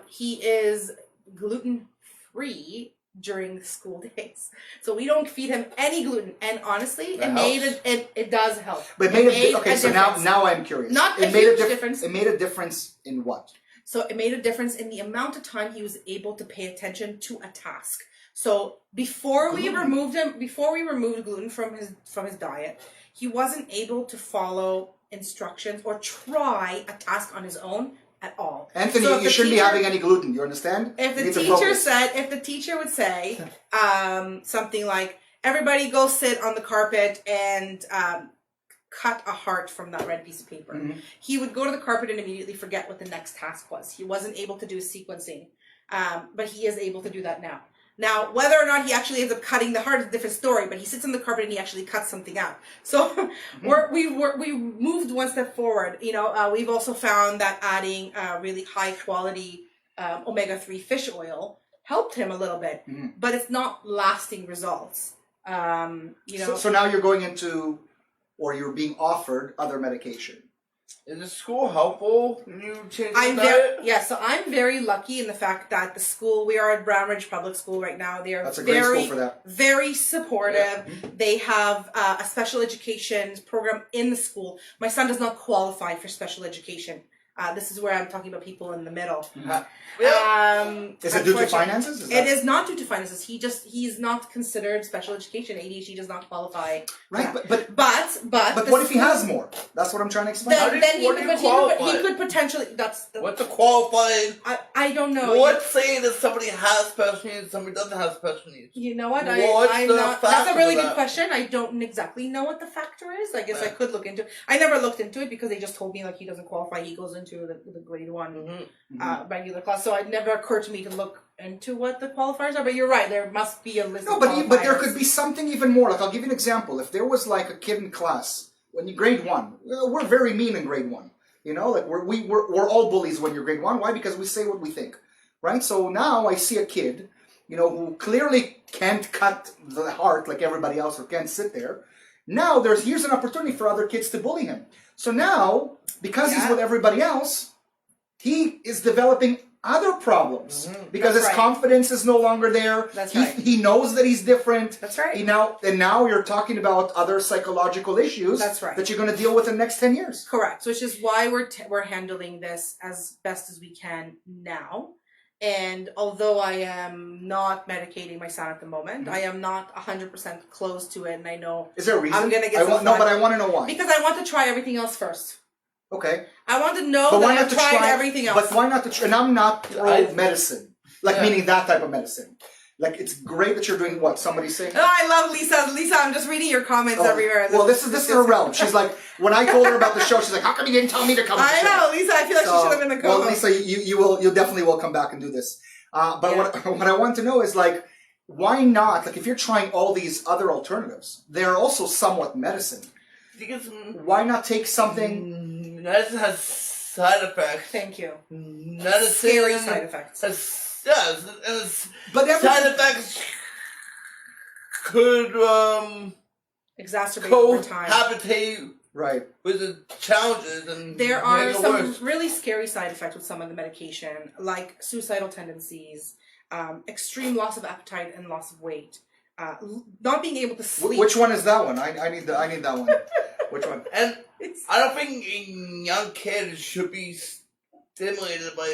He is gluten-free during the school days, so we don't feed him any gluten, and honestly it does help. But it made okay, so now I'm curious. Not a huge difference. It made a difference in what? So it made a difference in the amount of time he was able to pay attention to a task. So before we removed gluten from his diet, he wasn't able to follow instructions or try a task on his own at all. Anthony, you shouldn't be having any gluten. You understand? If the teacher would say something like, "Everybody go sit on the carpet and cut a heart from that red piece of paper," he would go to the carpet and immediately forget what the next task was. He wasn't able to do sequencing, but he is able to do that now. Now, whether or not he actually ends up cutting the heart is a different story, but he sits on the carpet and he actually cuts something out. So we moved one step forward. We've also found that adding really high quality omega-3 fish oil helped him a little bit, but it's not lasting results. So now you're going into, or you're being offered other medication. Is the school helpful when you change so I'm very lucky in the fact that the school, we are at Brown Ridge Public School right now. They are great school for that. Very supportive. Yeah. They have a special education program in the school. My son does not qualify for special education. This is where I'm talking about people in the middle. Is it due to finances? It is not due to finances. He's not considered special education. ADHD does not qualify. Right, but what if he has more? That's what I'm trying to explain. Then he could potentially. What's a qualified? I don't know. Let's say that somebody has special needs, somebody doesn't have special needs. You know what? That's a really good question. I don't exactly know what the factor is. I guess I could look into it. I never looked into it because they just told me like he doesn't qualify. He goes into the grade 1 regular class. So it never occurred to me to look into what the qualifiers are. But you're right. There must be a list. No, but there could be something even more. Like I'll give you an example. If there was like a kid in class when you grade 1, we're very mean in grade 1. Like we're all bullies when you're grade 1. Why? Because we say what we think, right? So now I see a kid, who clearly can't cut the heart like everybody else, or can't sit there. Now here's an opportunity for other kids to bully him. So now, because he's with everybody else, he is developing other problems because his confidence is no longer there. That's right. He knows that he's different. That's right. Now you're talking about other psychological issues. That's right. That you're going to deal with in the next 10 years. Correct. Which is why we're handling this as best as we can now. And although I am not medicating my son at the moment, I am not 100% close to it, and I know. Is there a reason? I'm going to get but I want to know why. Because I want to try everything else first. Okay. I want to know that I've tried everything else. But why not to try? And I'm not pro medicine, meaning that type of medicine. Like, it's great that you're doing what? Somebody's saying? Oh, I love Lisa. Lisa, I'm just reading your comments everywhere. Well, this is her realm. She's like, when I told her about the show, she's like, how come you didn't tell me to come to the show? I know, Lisa, I feel like she should have been the co-host. Well, Lisa, you definitely will come back and do this. But what I want to know is, like, why not? Like, if you're trying all these other alternatives, they're also somewhat medicine. Why not take something medicine has side effects. Thank you. Medicine Scary side effects. Yes, and its But side effects could Exacerbate over time. cohabitate right. with the challenges, and There are make it some worse. really scary side effects with some of the medication, like suicidal tendencies, extreme loss of appetite and loss of weight, not being able to sleep. Which one is that one? I need that one. Which one? And I don't think a young kid should be stimulated by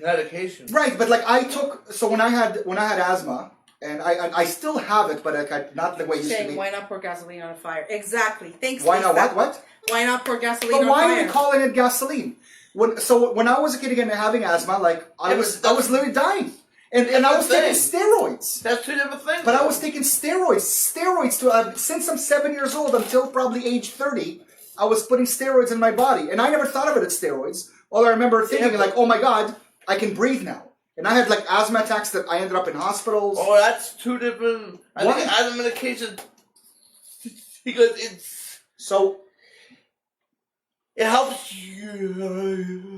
medication. Right, but like I took when I had asthma, and I still have it, but like not the way it used to Saying, be. why not pour gasoline on a fire? Exactly. Thanks. Why not? Lisa. What? Why not pour gasoline But on why fire? are we calling it gasoline? When I was a kid again having asthma, like I was literally dying, and I was taking steroids. That's two different things. But I was taking steroids to since I'm 7 years old until probably age 30. I was putting steroids in my body, and I never thought of it as steroids. All I remember thinking like, oh my god, I can breathe now. And I had like asthma attacks that I ended up in hospitals. Oh, that's two different. I Why? think asthma medication because it helps you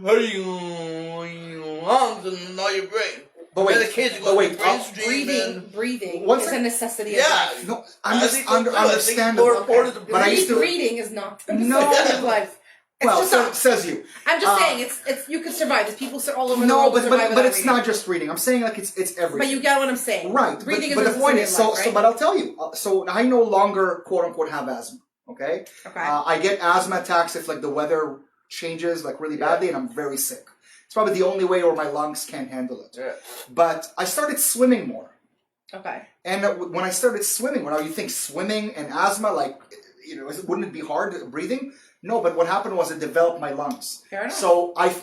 your lungs and not your brain. But wait, medication but wait, goes to brain stream Breathing What's is it? a necessity Yeah. of life. no, I think understandable. more important than But I used to- Breathing is not a No. necessity of life. It's Well, just so, not. says you. I'm just saying, it's you can survive. There's people all over the No, world who but survive but without it's reading. not just reading. I'm saying like it's everything. But you get what I'm saying, Right. Breathing but is the point is, necessity of life, right? but I'll tell you. So I no longer quote unquote have asthma. Okay. Okay. I get asthma attacks if like the weather changes like really badly and I'm very sick. It's probably the only way where my lungs can't handle it. Yeah. But I started swimming more. Okay. And when I started swimming, you think swimming and asthma, like, wouldn't it be hard breathing? No, but what happened was it developed my lungs. Fair enough.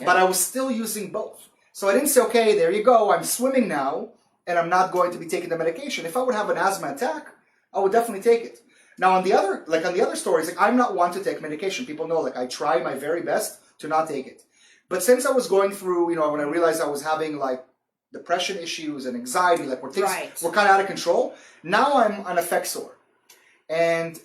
But I was still using both. So I didn't say, okay, there you go, I'm swimming now, and I'm not going to be taking the medication. If I would have an asthma attack, I would definitely take it. Now on the other stories, like I'm not one to take medication. People know, like I try my very best to not take it. But since I was going through, when I realized I was having like depression issues and anxiety, like where things were kind of out of control, now I'm on Effexor. And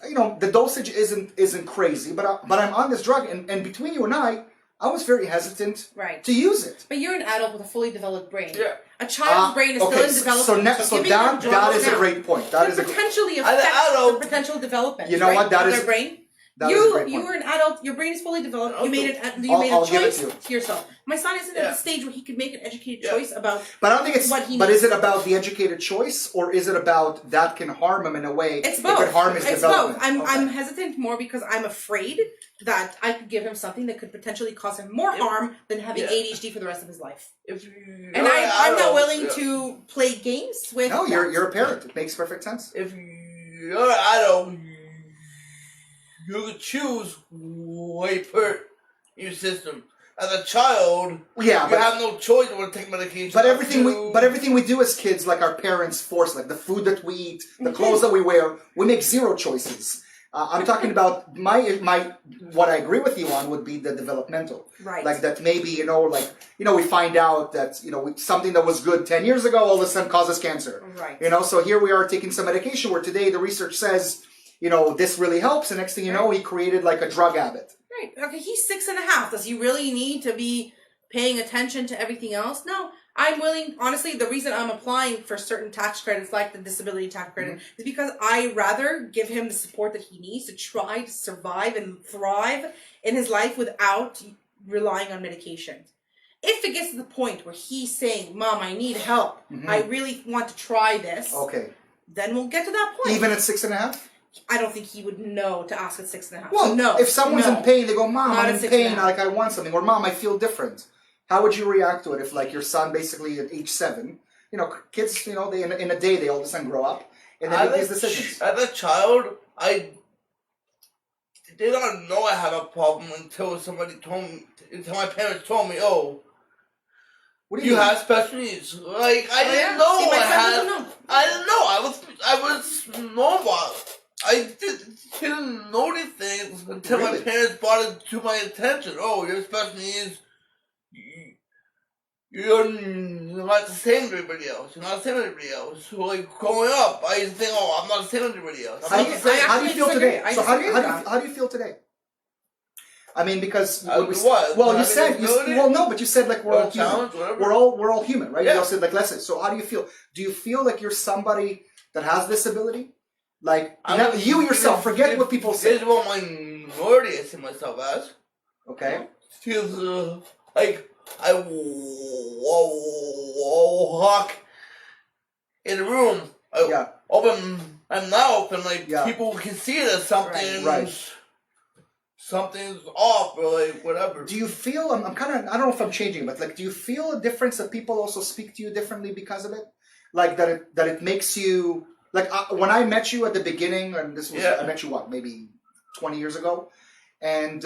the dosage isn't crazy, but I'm on this drug, and between you and I was very hesitant to use it. But you're an adult with a fully developed brain. Yeah. A child's brain is still in development. So that is a great point. That is potentially affect the potential development. You know what? That of is their brain. That is a great You point. were an adult. Your brain is fully developed. You made a I'll give it choice to you. yourself. My son isn't at the stage where he could make an educated choice about. But I don't think it's. what he But needs. is it about the educated choice, or is it about that can harm him in a way? It's both. It could harm his It's development. both. I'm hesitant more because I'm afraid that I could give him something that could potentially cause him more harm than having ADHD for the rest of his life. And I'm not willing to play games with. No, that. you're a parent. It makes perfect sense. If you're an adult, you could choose what you put in your system. As a child, you have no choice when to take medication. But everything we do as kids, like our parents force, like the food that we eat, the clothes that we wear, we make zero choices. I'm talking about what I agree with you on would be the developmental. Right. Like that maybe, we find out that, something that was good 10 years ago all of a sudden causes cancer. Right. So here we are taking some medication where today the research says, this really helps. And next thing you know, he created like a drug habit. Right. Okay, he's 6.5. Does he really need to be paying attention to everything else? No. I'm willing, honestly, the reason I'm applying for certain tax credits like the disability tax credit is because I rather give him the support that he needs to try to survive and thrive in his life without relying on medication. If it gets to the point where he's saying, Mom, I need help, I really want to try this, then we'll get to that point. Even at 6.5? I don't think he would know to ask at 6.5. Well, so no. If someone's in pain, they go, Mom, Not I'm at in pain, 6.5. like I want something. Or Mom, I feel different. How would you react to it if like your son basically at age 7, kids, they in a day they all of a sudden grow up and they make these decisions. As a child, I did not know I had a problem until my parents told me, oh, What do you you mean? have special needs. Like, I didn't know See, my I son had. doesn't know. I didn't know. I was normal. I didn't know these things until my parents brought it to my attention. Oh, your special needs. You're not the same as everybody else. You're not the same as everybody else. So, like, growing up, I used to think, oh, I'm not the same as everybody else. How do you feel today? I So disagree with that. how do you feel today? I mean, because what? well, you Having said disability? but you said like we're all human. Challenge, whatever. We're all human, right? Yeah. You all said like listen. So how do you feel? Do you feel like you're somebody that has disability? Like you yourself, forget what people say. Visual minority, I see myself as. Okay. Feels like I walk in a room. I'm now open. Like people can see that something, something's off or like whatever. Do you feel? I'm kind of. I don't know if I'm changing, but like, do you feel a difference that people also speak to you differently because of it? Like that it makes you like when I met you at the beginning, and this was I met you maybe 20 years ago, and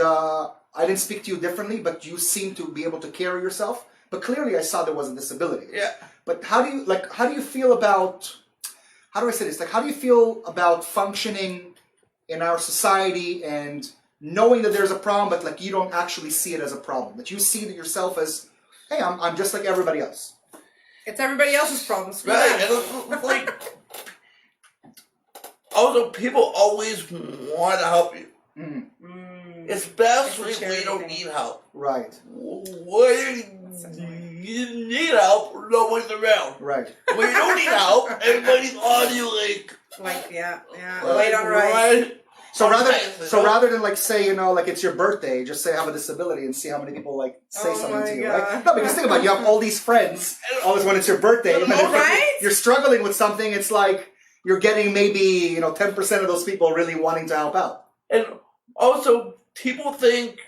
I didn't speak to you differently, but you seem to be able to carry yourself. But clearly, I saw there was a disability. Yeah. But how do you feel about? How do I say this? Like, how do you feel about functioning in our society and knowing that there's a problem, but like you don't actually see it as a problem? That you see that yourself as, hey, I'm just like everybody else. It's everybody else's problems. Right. And it's like, also, people always want to help you. Especially when you don't need help. Right. When you need help, nobody's around. Right. When you don't need help, everybody's on you like Wait on right. So rather than like say, like it's your birthday, just say I have a disability and see how many people like say something to you, right? No, because think about it, you have all these friends, always when it's your birthday, and if you're struggling with something, it's like you're getting maybe 10% of those people really wanting to help out. And also, people think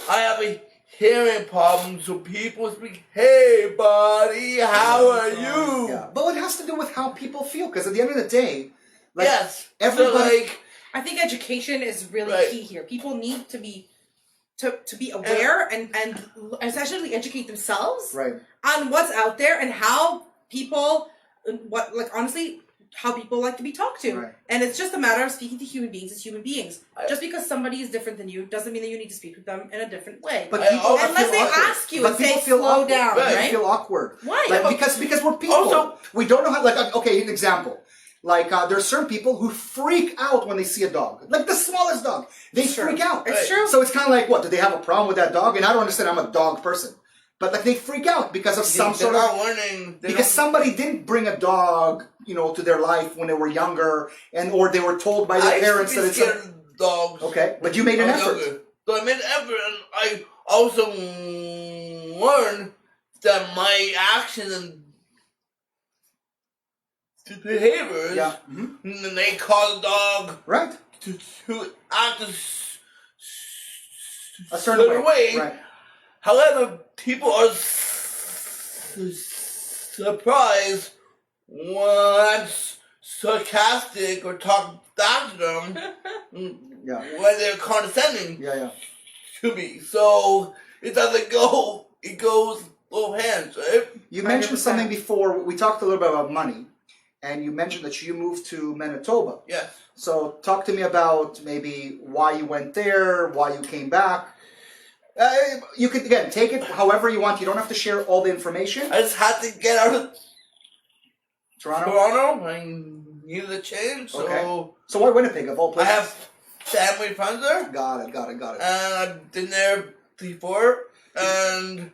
I have a hearing problem, so people speak, hey buddy, how are you? Yeah. But it has to do with how people feel, because at the end of the day, like, everybody... So I think education is really key here. People need to be aware and essentially educate themselves on what's out there and how people, honestly, how people like to be talked to. Right. And it's just a matter of speaking to human beings as human beings. Just because somebody is different than you doesn't mean that you need to speak with them in a different way. But unless they ask you and say, slow down, right? They feel awkward. Why? Like, because we're people. Also, we don't know how, like, okay, an example. Like, there's certain people who freak out when they see a dog. Like, the smallest dog. They freak out. It's true. So it's kind of like, what, do they have a problem with that dog? And I don't understand, I'm a dog person. But like they freak out because of some sort of because somebody didn't bring a dog, to their life when they were younger, or they were told by their parents that it's a dogs. Okay, but you made an effort. So I made an effort, and I also learned that my actions and behaviors, and they cause a dog to act a certain way. Right. However, people are surprised when I'm sarcastic or talk back to them when they're condescending to me. So it doesn't go, it goes both hands, right? You mentioned 100%. Something before, we talked a little bit about money, and you mentioned that you moved to Manitoba. Yes. So talk to me about maybe why you went there, why you came back. You could, again, take it however you want. You don't have to share all the information. I just had to get out of Toronto. I needed a change, so... Okay. So why Winnipeg, of all places? I have family friends there. Got it. And I've been there before, and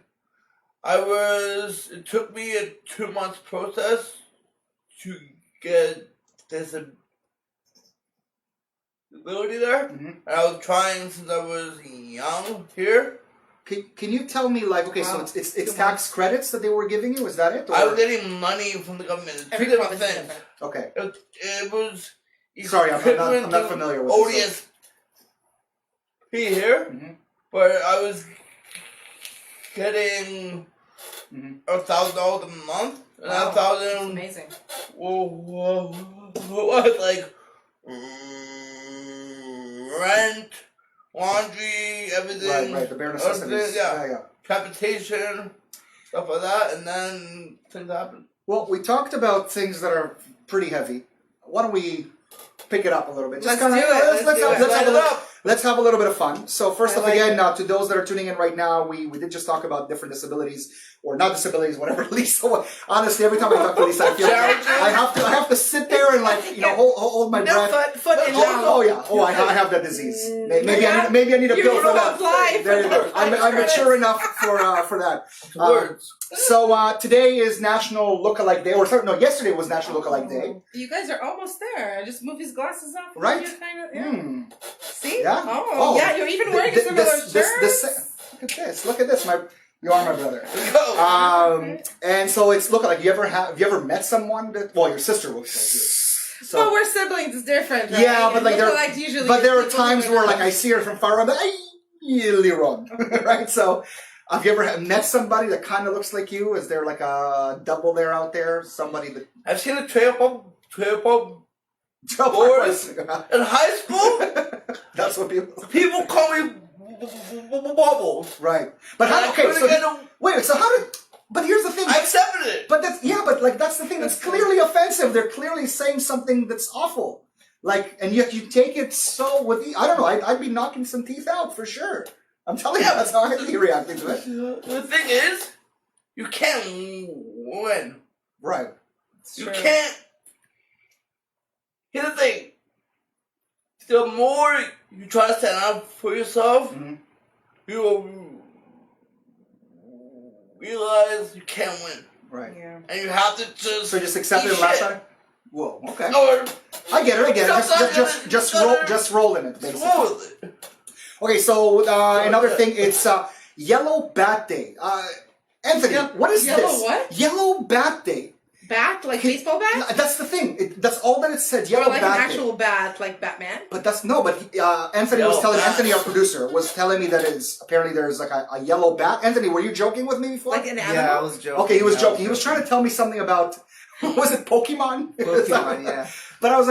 it took me a 2-month process to get disability there. And I was trying since I was young here. Can you tell me, like, okay, so it's tax credits that they were giving you? Is that it? Or? I was getting money from the government. Two different things. Okay. It was. Sorry, I'm not familiar with ODS here, but I was getting $1,000 a month, and wow. $1,000 amazing. Was like rent, laundry, everything. Right, the bare necessities. Yeah. Transportation, stuff like that, and then things happen. Well, we talked about things that are pretty heavy. Why don't we pick it up a little bit? Let's have a little bit of fun. So first off, again, to those that are tuning in right now, we did just talk about different disabilities. or not disabilities, whatever. Lisa, honestly, every time I talk to Lisa, I feel I have to sit there and hold my breath. Foot and down. Oh yeah. Oh, I have that disease. Maybe I need a pill for that. There you go. I'm mature enough for that. Words. So today is National Lookalike Day, yesterday was National Lookalike Day. You guys are almost there. I just move his glasses off. Right? See? Yeah. Oh, yeah. You're even wearing a similar shirt. Look at this. You are my brother. And so it's lookalike. Have you ever met someone that? Well, your sister looks like you. So well, we're siblings. It's different. Right? Yeah, but there are times where I see her from far away. Liron, right? So. Have you ever met somebody that kind of looks like you? Is there like a double there out there? Somebody that... I've seen a trailer park boys in high school. That's what people call me Bubbles. Right. But how... Okay, so... Wait, so how did... But here's the thing. I accepted it. But that's... Yeah, but that's the thing. That's clearly offensive. They're clearly saying something that's awful. And yet you take it so with... I don't know. I'd be knocking some teeth out for sure. I'm telling you, that's how I'd be reacting to it. The thing is, you can't win. Right. You can't. Here's the thing. The more you try to stand up for yourself, you will realize you can't win. Right. Yeah. And you have to just... So just accept it last time? Whoa, okay. Or, I get it. Just roll in it, basically. Roll with it. Okay, so another thing, it's Yellow Bat Day. Anthony, what is yellow this? What? Yellow Bat Day. Bat? Like baseball bat? That's the thing. That's all that it said. Yellow or like Bat an actual Day. Bat, like Batman? But Anthony our producer, was telling me that apparently there's like a yellow bat. Anthony, were you joking with me before? Like an animal? Yeah, I was joking. Okay, he was joking. He was trying to tell me something about, was it Pokemon? Pokemon, yeah. But I was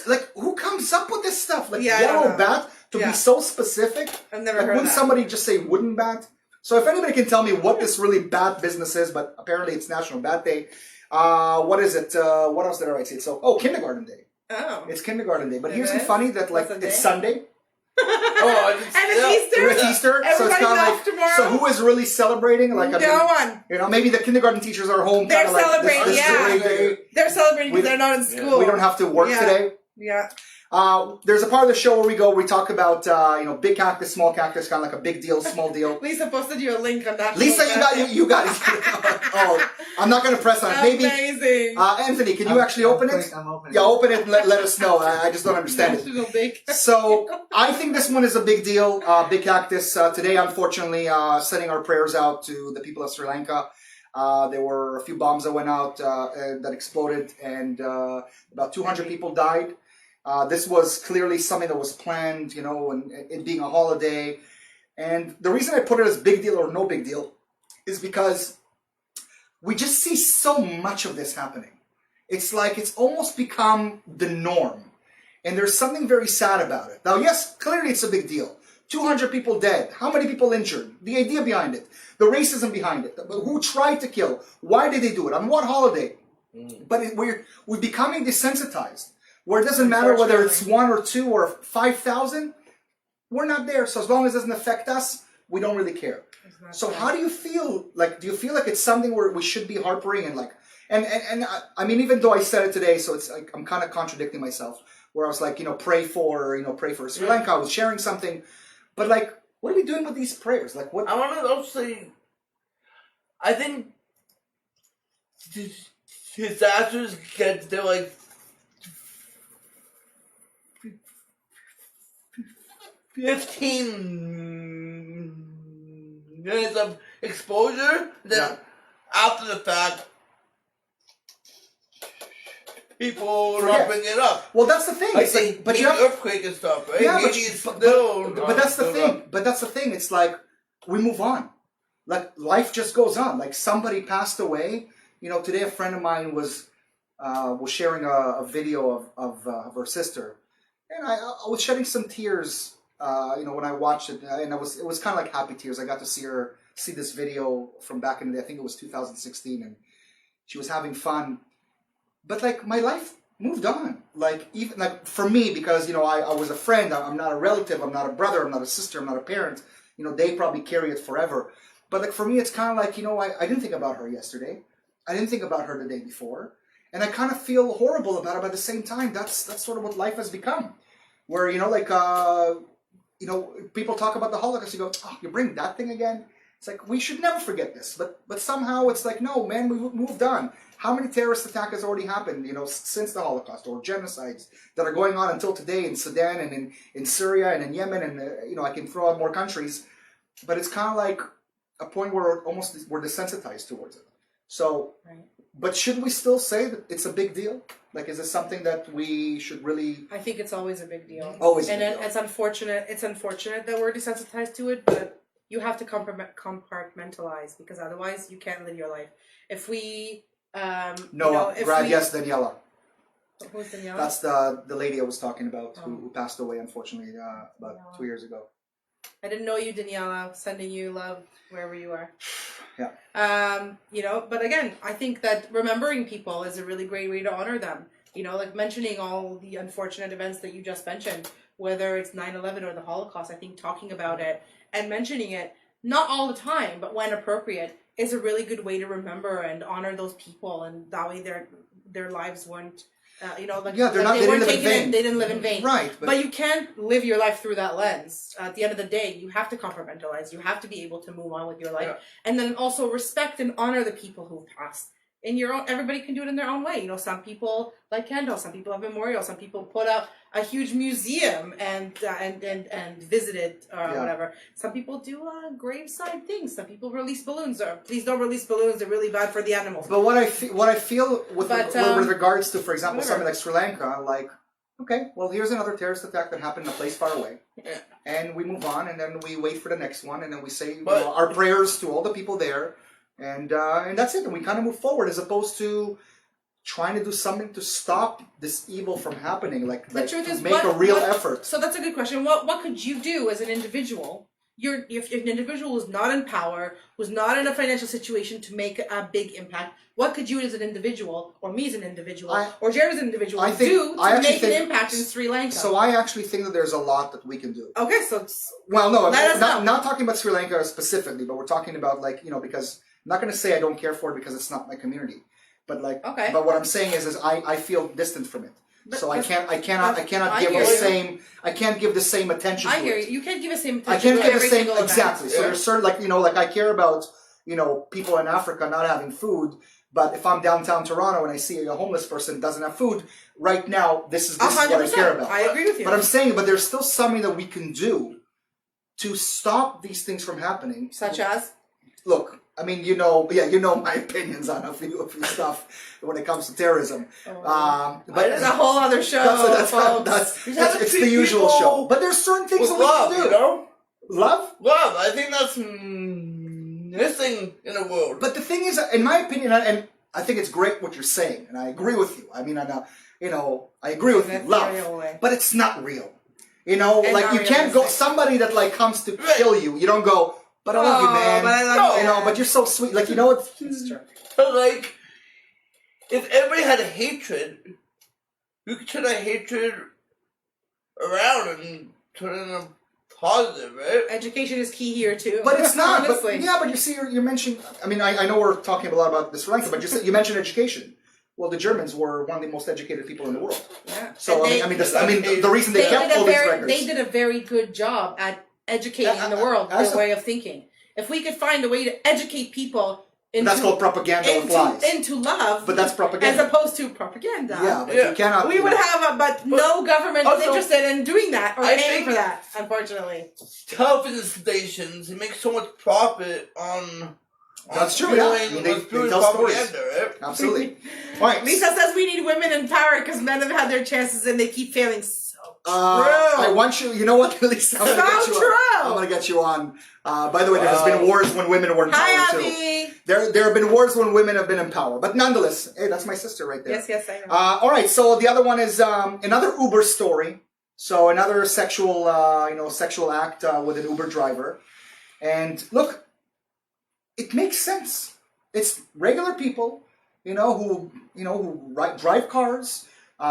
like, who comes up with this stuff? Like yellow bat? To be so specific, I've never heard wouldn't that. somebody just say wooden bat? So if anybody can tell me what this really bat business is, but apparently it's National Bat Day. What is it? What else did I write? So, Kindergarten Day. Oh. It's Kindergarten Day. But here's the funny that it's Sunday. And it's Easter. It's Easter. Everybody's so it's kind of like tomorrow. So who is really celebrating? No one. Maybe the kindergarten teachers are home. They're celebrating. This day. They're celebrating because they're not in school. We don't have to work today. Yeah. There's a part of the show where we talk about big cactus, small cactus, kind of like a big deal, small deal. Lisa posted you a link on that. Lisa, you got it. Oh, I'm not going to press on it. Maybe amazing. Anthony, can you actually open it? I'm opening Yeah, open it and let us know. I just don't understand it. So I think this one is a big deal. Big cactus. Today, unfortunately, sending our prayers out to the people of Sri Lanka. There were a few bombs that went out that exploded, and about 200 people died. This was clearly something that was planned, and it being a holiday. And the reason I put it as big deal or no big deal is because we just see so much of this happening. It's like it's almost become the norm. And there's something very sad about it. Now, yes, clearly it's a big deal. 200 people dead. How many people injured? The idea behind it. The racism behind it. Who tried to kill? Why did they do it? On what holiday? But we're becoming desensitized. Where it doesn't matter whether it's 1 or 2 or 5,000, we're not there. So as long as it doesn't affect us, we don't really care. So how do you feel? Like, do you feel like it's something where we should be harpering and I mean, even though I said it today, so it's like I'm kind of contradicting myself. Where I was like, pray for Sri Lanka. I was sharing something, but like, what are we doing with these prayers? Like, what? I want to also say, I think disasters they're like 15 minutes of exposure, then after the fact, people are bringing it up. Well, that's the thing. Like but you have earthquake and stuff, right? Yeah, but that's the thing. But that's the thing. It's like we move on. Like life just goes on. Like somebody passed away. Today a friend of mine was sharing a video of her sister, and I was shedding some tears. When I watched it, and it was kind of like happy tears. I got to see this video from back in the day. I think it was 2016, and she was having fun. But like my life moved on. Like even like for me, because I was a friend. I'm not a relative. I'm not a brother. I'm not a sister. I'm not a parent. They probably carry it forever. But like for me, it's kind of like, I didn't think about her yesterday. I didn't think about her the day before. And I kind of feel horrible about it, but at the same time, that's sort of what life has become. Where, people talk about the Holocaust, you go, oh, you bring that thing again? It's like, we should never forget this. But somehow it's like, no, man, we've moved on. How many terrorist attacks has already happened, since the Holocaust, or genocides that are going on until today in Sudan and in Syria and in Yemen, and, I can throw out more countries. But it's kind of like a point where we're desensitized towards it. So, right. But should we still say that it's a big deal? Like, is it something that we should really... I think it's always a big deal. Always and a big deal. It's unfortunate that we're desensitized to it, but you have to compartmentalize, because otherwise you can't live your life. If we... yes, Daniela. Who's Daniela? That's the lady I was talking about who passed away, unfortunately, about 2 years ago. I didn't know you, Daniela. Sending you love wherever you are. Yeah. But again, I think that remembering people is a really great way to honor them. Like mentioning all the unfortunate events that you just mentioned, whether it's 9/11 or the Holocaust. I think talking about it and mentioning it, not all the time, but when appropriate, is a really good way to remember and honor those people, and that way their lives weren't. They didn't live in vain. Right. But you can't live your life through that lens. At the end of the day, you have to compartmentalize. You have to be able to move on with your life. Yeah. And then also respect and honor the people who've passed. Everybody can do it in their own way. Some people like candles, some people have memorials, some people put up a huge museum and visit it or whatever. Some people do graveside things. Some people release balloons. Or please don't release balloons; they're really bad for the animals. But what I feel with regards to, for example, something like Sri Lanka, like, okay, well, here's another terrorist attack that happened in a place far away, and we move on, and then we wait for the next one, and then we say our prayers to all the people there. And that's it. And we kind of move forward, as opposed to trying to do something to stop this evil from happening. Like make a real effort. So that's a good question. What could you do as an individual? If an individual was not in power, was not in a financial situation to make a big impact, what could you as an individual, or me as an individual, or Jared as an individual, do to make an impact in Sri Lanka? So I actually think that there's a lot that we can do. Okay, so not talking about Sri Lanka specifically, but we're talking about because I'm not going to say I don't care for it because it's not my community, but but what I'm saying is I feel distant from it. So I cannot give the same attention. I hear it. You can't give the same attention. I can't give the same exactly. So there's certain I care about people in Africa not having food, but if I'm downtown Toronto and I see a homeless person doesn't have food right now, this is what I care about. I agree with you. But I'm saying, there's still something that we can do to stop these things from happening. Such as? Look, I mean, you know my opinions on a few stuff when it comes to terrorism. But it's a whole other show. It's the usual show. But there's certain things that we can do. Love? Love. I think that's missing in the world. But the thing is, in my opinion, and I think it's great what you're saying, and I agree with you. I mean, I agree with you. Love. But it's not real. You can't go, somebody that comes to kill you, you don't go, but I love you, man. But I love you. But you're so sweet. It's true. But if everybody had a hatred, you could turn that hatred around and turn it into positive, right? Education is key here too. But it's not. Honestly. But you see, you mentioned. I mean, I know we're talking a lot about this Sri Lanka, but you mentioned education. Well, the Germans were one of the most educated people in the world. Yeah. So the reason they kept all these records. They did a very good job at educating the world their way of thinking. If we could find a way to educate people that's called propaganda with lies. Into love. But that's propaganda. As opposed to propaganda. Yeah, but you cannot. We would have but no government is interested in doing that or paying for that, unfortunately. Television stations, they make so much profit on that's true, yeah. They tell stories. Right? Absolutely. All right. Lisa says we need women in power because men have had their chances and they keep failing. True. I want you. You know what, Lisa? I'm going to get you on. By the way, there has been wars when women were in power too. There have been wars when women have been in power, but nonetheless, hey, that's my sister right there. Yes, I know. All right. So the other one is another Uber story. So another sexual act with an Uber driver, and look, it makes sense. It's regular people, who drive cars.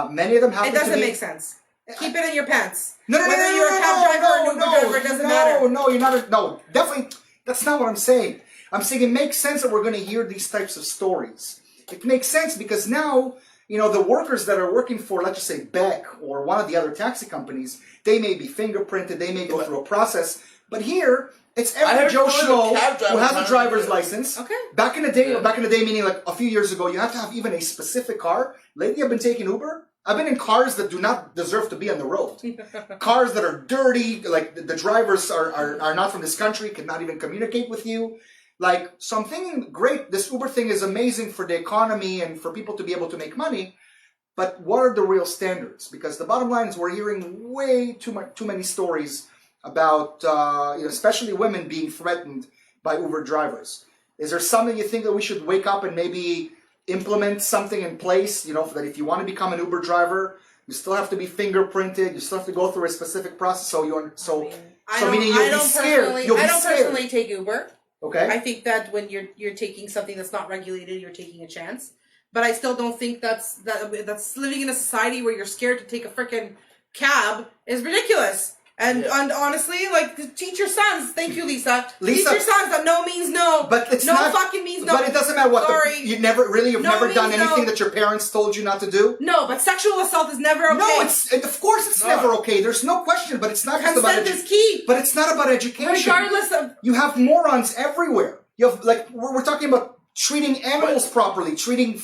Many of them have. It doesn't make sense. Keep it in your pants. Whether you're a cab driver or an Uber driver, it doesn't matter. No, you're not. No, definitely. That's not what I'm saying. I'm saying it makes sense that we're going to hear these types of stories. It makes sense because now, the workers that are working for, let's just say, Beck or one of the other taxi companies, they may be fingerprinted, they may go through a process. But here, it's every Joe Schmo who has a driver's license. Okay. Back in the day meaning like a few years ago, you have to have even a specific car. Lately, I've been taking Uber. I've been in cars that do not deserve to be on the road. Cars that are dirty, like the drivers are not from this country, cannot even communicate with you. Like, so I'm thinking, great, this Uber thing is amazing for the economy and for people to be able to make money, but what are the real standards? Because the bottom line is we're hearing way too many stories about, especially women being threatened by Uber drivers. Is there something you think that we should wake up and maybe implement something in place, that if you want to become an Uber driver, you still have to be fingerprinted, you still have to go through a specific process, meaning you'll be scared. I don't personally take Uber. Okay. I think that when you're taking something that's not regulated, you're taking a chance. But I still don't think that's living in a society where you're scared to take a freaking cab is ridiculous. And honestly, like, teach your sons. Thank you, Lisa. Teach your sons that no means no. But it's no not, fucking means no. But it doesn't matter what. Sorry. You've never done anything that your parents told you not to do? No, but sexual assault is never okay. No, of course it's never okay. There's no question, but it's not just about consent is key. But it's not about education. Regardless of... You have morons everywhere. You have, like, we're talking about treating animals properly, treating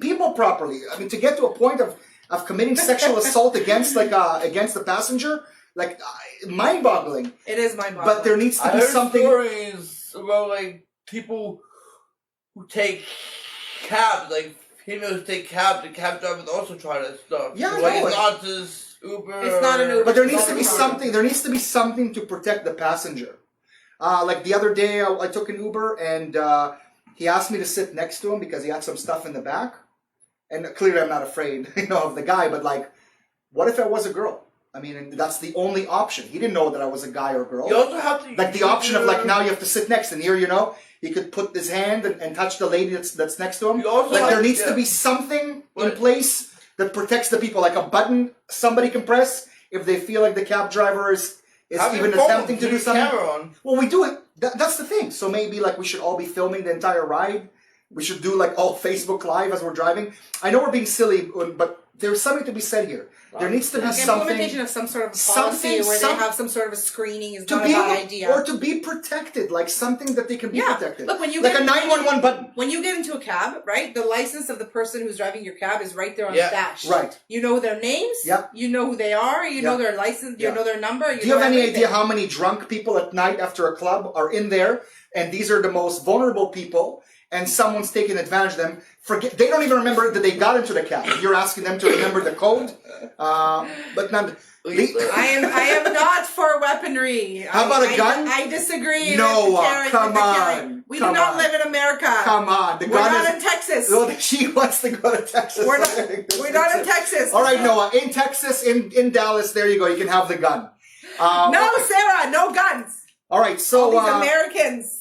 people properly. I mean, to get to a point of committing sexual assault against the passenger, like, mind-boggling. It is mind-boggling. But there needs to be something. Stories about like people who take cabs, like females who take cabs. The cab drivers also try that stuff. Yeah, it's not just Uber. It's not an Uber. But there needs to be something. There needs to be something to protect the passenger. Like the other day, I took an Uber and he asked me to sit next to him because he had some stuff in the back. And clearly, I'm not afraid, of the guy. But like, what if I was a girl? I mean, that's the only option. He didn't know that I was a guy or girl. You also have to... Like the option of like, now you have to sit next, and here, he could put his hand and touch the lady that's next to him. Like there needs to be something in place that protects the people, like a button somebody can press if they feel like the cab driver is even attempting to do something. Well, we do it. That's the thing. So maybe like we should all be filming the entire ride. We should do like all Facebook Live as we're driving. I know we're being silly, but there's something to be said here. There needs to be something. Implementation of some sort of policy where they have some sort of a screening is not a bad idea. Or to be protected, like something that they can be protected. Look, when you like a 911 button. When you get into a cab, right, the license of the person who's driving your cab is right there on the dash. Right. You know their names. Yeah. You know who they are. You know their license. You know their number. Do you have any idea how many drunk people at night after a club are in there? And these are the most vulnerable people. And someone's taking advantage of them. They don't even remember that they got into the cab. You're asking them to remember the code, but not. I am not for weaponry. How about a gun? I disagree. No, come on. We do not live in America. Come on, we're not in Texas. Well, she wants to go to Texas. We're not in Texas. All right, Noah, in Texas, in Dallas, there you go. You can have the gun. No, Sarah, no guns. All right, so all these Americans.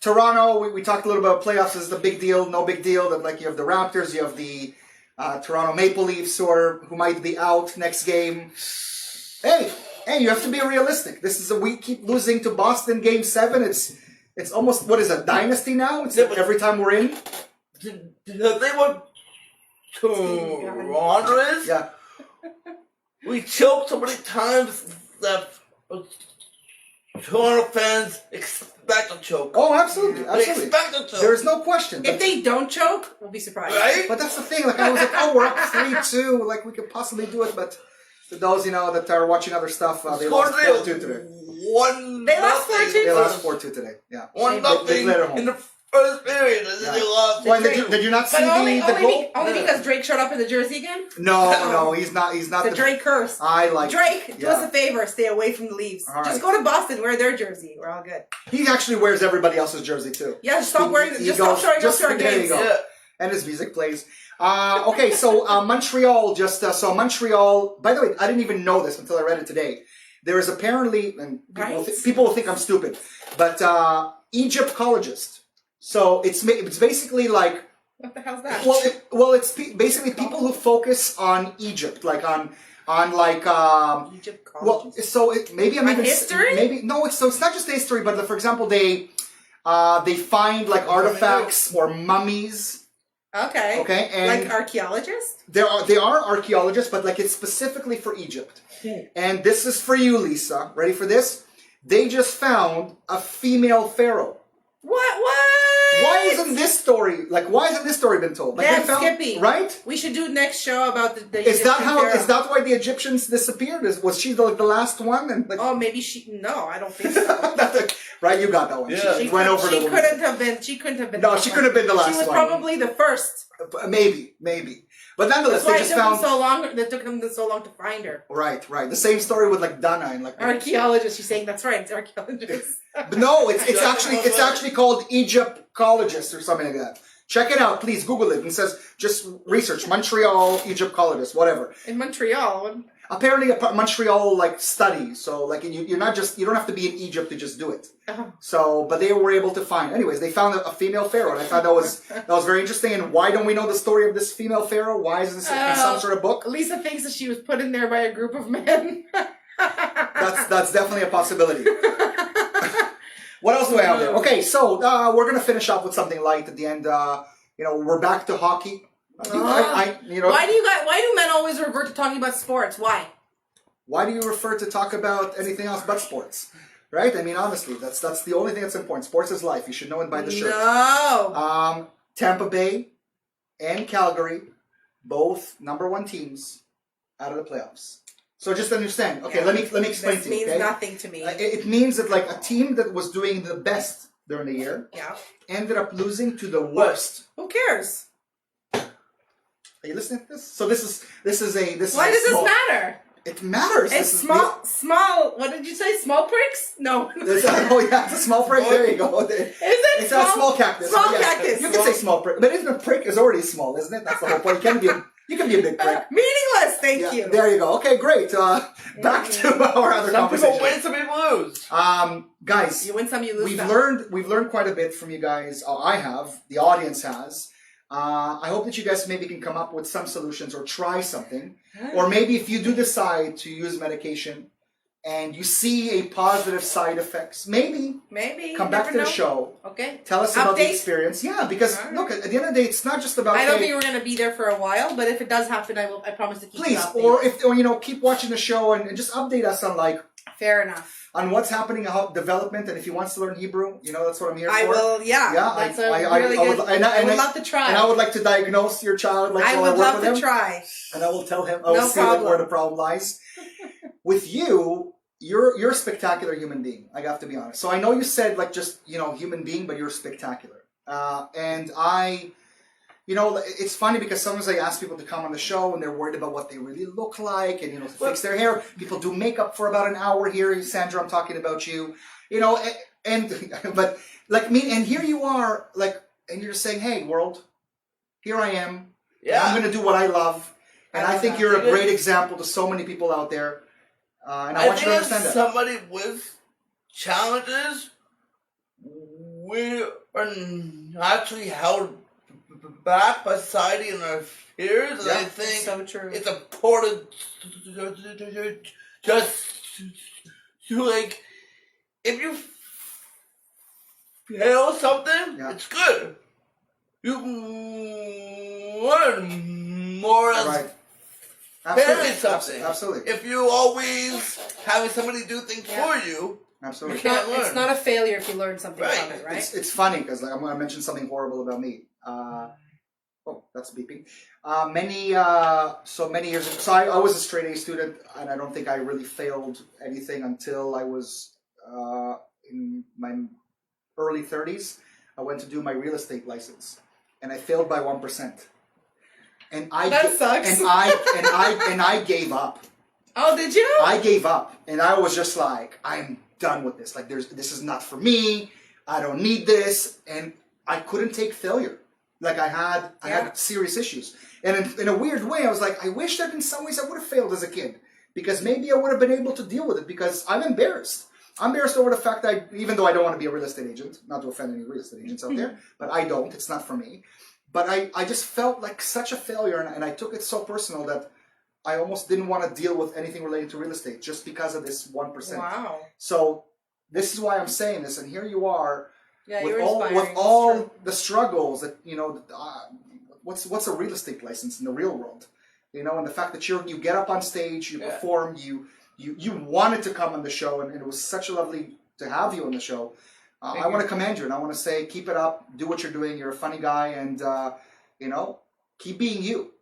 Toronto, we talked a little about playoffs. Is the big deal? No big deal. That like you have the Raptors, you have the Toronto Maple Leafs, who might be out next game. Hey, you have to be realistic. We keep losing to Boston Game 7. It's almost, what is it, dynasty now? It's like every time we're in. Did they want Toronto is? Yeah. We choked so many times that Toronto fans expect a choke. Oh, absolutely. They expect a choke. There's no question. If they don't choke, we'll be surprised. Right? But that's the thing. Like, I was like, we're up 3-2. Like, we could possibly do it. But to those, that are watching other stuff, they lost 4-2 today. They lost 4-2? They lost 4-2 today. Yeah. 1-0 in the first period. And then they lost. Well, did you not see the goal? Only because Drake showed up in the jersey again? No, he's not. The Drake curse. I like Drake, do us a favor, stay away from the Leafs. All just right. go to Boston, wear their jersey. We're all good. He actually wears everybody else's jersey too. Yeah, stop wearing it. Just stop showing up to our there games. You go. Yeah. And his music plays. Okay, so Montreal Montreal. By the way, I didn't even know this until I read it today. There is apparently, and people will think I'm stupid, but Egyptologist. So it's basically like. What the hell's that? Well, it's basically people who focus on Egypt, like on on like Egypt well, colleges. so maybe I'm On even history? maybe no. It's not just history, but for example, they find like artifacts or mummies. Okay. Okay, and like archaeologists? they are archaeologists, but like it's specifically for Egypt. And this is for you, Lisa. Ready for this? They just found a female pharaoh. What? Why isn't this story been told? Like Damn, they found, Skippy. right? We should do next show about the Is that Egyptian how? pharaoh. Is that why the Egyptians disappeared? Was she like the last one? And like, Oh, maybe she. No, I don't think so. right, you got that one. Yeah. She went over She the. couldn't have been. She couldn't have been. No, she couldn't have been the last She was one. probably the first. Maybe. But nonetheless, That's why they just found. It took them so long to find her. Right. The same story with like Dana and like. Archaeologist. She's saying that's right. It's archaeologist. But no, it's actually called Egyptologist or something like that. Check it out, please. Google it. It says just research Montreal Egyptologist, whatever. In Montreal. Apparently, a Montreal like study. So like you don't have to be in Egypt to just do it. Oh. So, but they were able to find. Anyways, they found a female pharaoh, and I thought that was very interesting. And why don't we know the story of this female pharaoh? Why is this in some sort of book? Lisa thinks that she was put in there by a group of men. That's definitely a possibility. What else do I have there? Okay, so we're gonna finish up with something light at the end. We're back to hockey. Why do men always revert to talking about sports? Why? Why do you refer to talk about anything else but sports? Right? I mean, honestly, that's the only thing that's important. Sports is life. You should know it by the shirt. No. Tampa Bay and Calgary, both #1 teams out of the playoffs. So just understand. Okay, let me explain this to you. Means Okay? nothing to me. It means that like a team that was doing the best during the year ended up losing to the worst. Who cares? Are you listening to this? So this is Why does this matter? It matters. It's small. What did you say? Small pricks? No. It's a small prick. There you go. It's a small cactus. Small Yes. cactus. You can say small prick, but a prick is already small, isn't it? That's the whole point. You can be a big prick. Meaningless. Thank you. There you go. Okay, great. Back to our other Some conversation. people win, some people lose. Guys, You win some, you lose we've some. learned quite a bit from you guys. I have. The audience has. I hope that you guys maybe can come up with some solutions or try something. Or maybe if you do decide to use medication and you see a positive side effects, maybe come back to the show. Okay. Tell us about the experience. Yeah, because look, at the end of the day, it's not just about. I don't think we're going to be there for a while, but if it does happen, I promise to keep. Please, keep watching the show and just update us on Fair enough. On what's happening, how development, and if he wants to learn Hebrew, that's what I'm here for. I will. Yeah. That's I would love to try. And I would like to diagnose your child. I would love to try. And I will tell him. I will see where the problem lies. With you. You're a spectacular human being. I have to be honest. So I know you said human being, but you're spectacular. And it's funny because sometimes I ask people to come on the show and they're worried about what they really look like and to fix their hair. People do makeup for about an hour here. Sandra, I'm talking about you. But like me, and here you are, and you're just saying, "Hey, world, here I am. Yeah, I'm going to do what I love." And I think you're a great example to so many people out there. And I want you to understand that. Somebody with challenges, we are naturally held back by society and our fears, and I think so true. It's important just to if you fail something, it's good. You learn more as right. Something. Absolutely. If you always having somebody do things for you, absolutely, you can't learn. It's not a failure if you learn something from it, right? It's funny because I'm going to mention something horrible about me. That's beeping. Many years ago, so I was a straight A student, and I don't think I really failed anything until I was in my early 30s. I went to do my real estate license, and I failed by 1%. And that sucks. And I gave up. Oh, did you? I gave up, and I was just like, I'm done with this. This is not for me. I don't need this, and I couldn't take failure. I had serious issues, and in a weird way, I was like, I wish that in some ways I would have failed as a kid, because maybe I would have been able to deal with it. Because I'm embarrassed. I'm embarrassed over the fact that even though I don't want to be a real estate agent, not to offend any real estate agents out there, but I don't. It's not for me. But I just felt like such a failure, and I took it so personal that I almost didn't want to deal with anything related to real estate just because of this 1%. Wow. So this is why I'm saying this, and here you are Yeah, with you're all inspiring. with all the struggles that what's a real estate license in the real world, and the fact that you get up on stage, you perform, you wanted to come on the show, and it was such a lovely to have you on the show. I want to commend you, and I want to say keep it up, do what you're doing. You're a funny guy, and keep being you.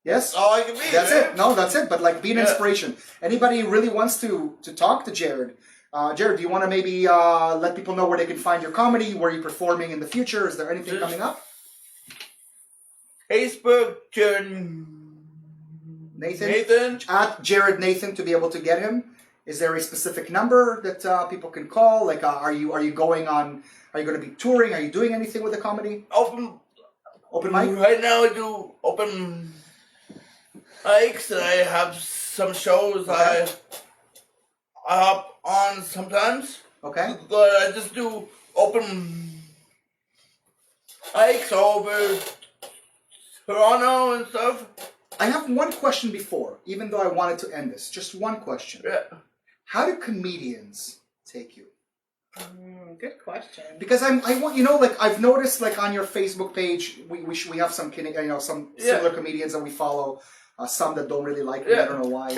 Yes? All I can be. That's it. No, that's it. But like, be an inspiration. Anybody who really wants to talk to Jared, Jared, do you want to maybe let people know where they can find your comedy, where you're performing in the future? Is there anything coming up? Facebook, Jared Nathan. At Jared Nathan to be able to get him. Is there a specific number that people can call? Like, are you going on? Are you going to be touring? Are you doing anything with the comedy? Open mic? Right now I do open mics, and I have some shows I hop on sometimes. Okay. But I just do open mics over Toronto and stuff. I have one question before, even though I wanted to end this. Just one question. Yeah. How do comedians take you? Good question. Because I want I've noticed on your Facebook page we have some some similar comedians that we follow, some that don't really like me. I don't know why.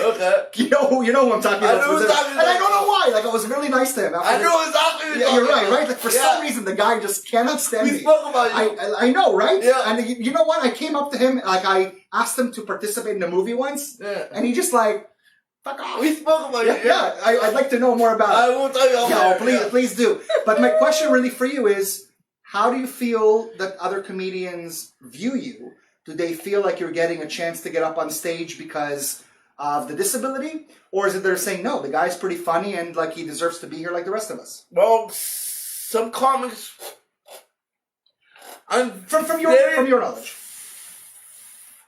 Okay. You know who I'm talking about. I know exactly. And I don't know why. I was really nice to him. I know exactly. Yeah, you're right. Like for some reason the guy just cannot stand me. We spoke about you. I know, right? Yeah. And you know what? I came up to him, I asked him to participate in a movie once, and he just fuck off. We spoke about you. Yeah. I'd like to know more about it. I will tell you all Please do. But my question really for you is, how do you feel that other comedians view you? Do they feel like you're getting a chance to get up on stage because of the disability? Or is it they're saying, no, the guy's pretty funny and he deserves to be here like the rest of us? Well, some comics... I'm from your knowledge.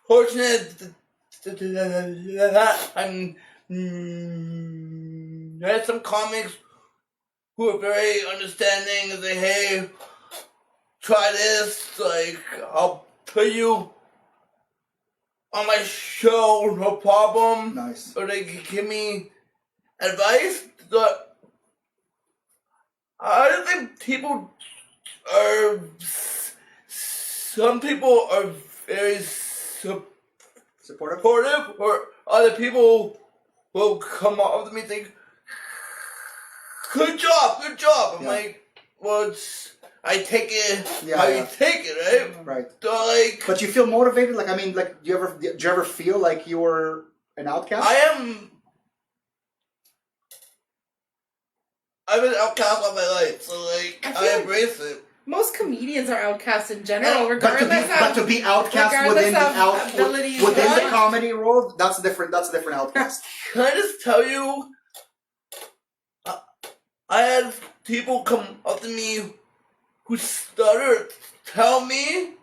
Fortunate that there's some comics who are very understanding and say, hey, try this, I'll put you on my show, no problem. Nice. Or they give me advice. But I don't think some people are very supportive, or other people will come up to me and think, good job. I'm like, well, I take it how you take it, right? Right. So, but you feel motivated? Do you ever feel like you're an outcast? I'm an outcast all my life, so I embrace it. Most comedians are outcasts in general, regardless but to be outcast within the comedy world, that's different. That's a different outcast. Can I just tell you? I had people come up to me who stutter tell me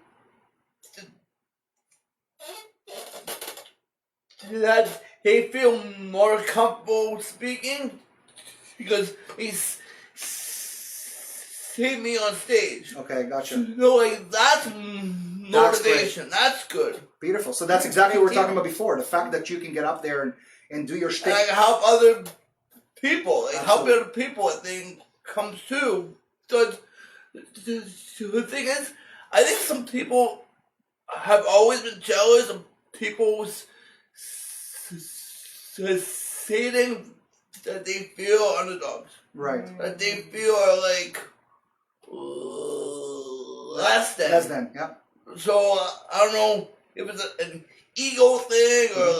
that they feel more comfortable speaking because he's seen me on stage. Okay, gotcha. So that's motivation. That's good. Beautiful. So that's exactly what we were talking about before. The fact that you can get up there and do your shtick. And I can help other people. Help other people, I think, comes too. So the thing is, I think some people have always been jealous of people's saying that they feel underdogs. Right. That they feel are less than. Less than, yeah. So I don't know if it's an ego thing or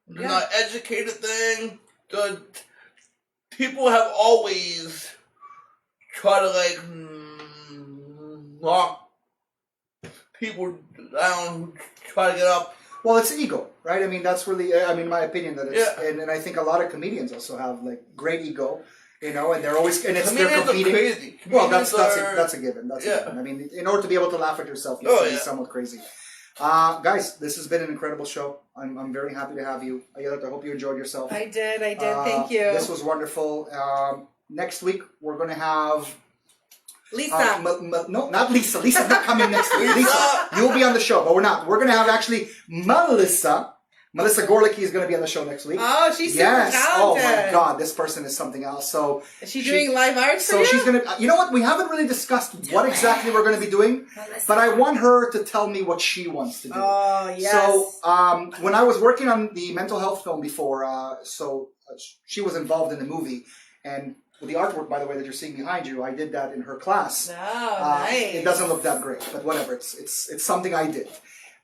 not educated thing. The people have always tried to knock people down who try to get up. Well, it's ego, right? I mean, that's really, my opinion that it's, and I think a lot of comedians also have great ego, and they're always, and it's they're competing. Crazy. Well, that's a given. That's a given. I mean, in order to be able to laugh at yourself, you have to be somewhat crazy. Guys, this has been an incredible show. I'm very happy to have you. I hope you enjoyed yourself. I did. Thank you. This was wonderful. Next week, we're going to have Lisa. No, not Lisa. Lisa's not coming next week. Lisa, you'll be on the show, but we're not. We're going to have actually Melissa. Melissa Gorlicky is going to be on the show next week. Oh, she's super yes. talented. Oh my God, this person is something else. So is she doing live art for you? she's going to. You know what? We haven't really discussed what exactly we're going to be doing, but I want her to tell me what she wants to do. Oh yes. So when I was working on the mental health film before, she was involved in the movie, and with the artwork, by the way, that you're seeing behind you, I did that in her class. Oh, nice. It doesn't look that great, but whatever. It's something I did.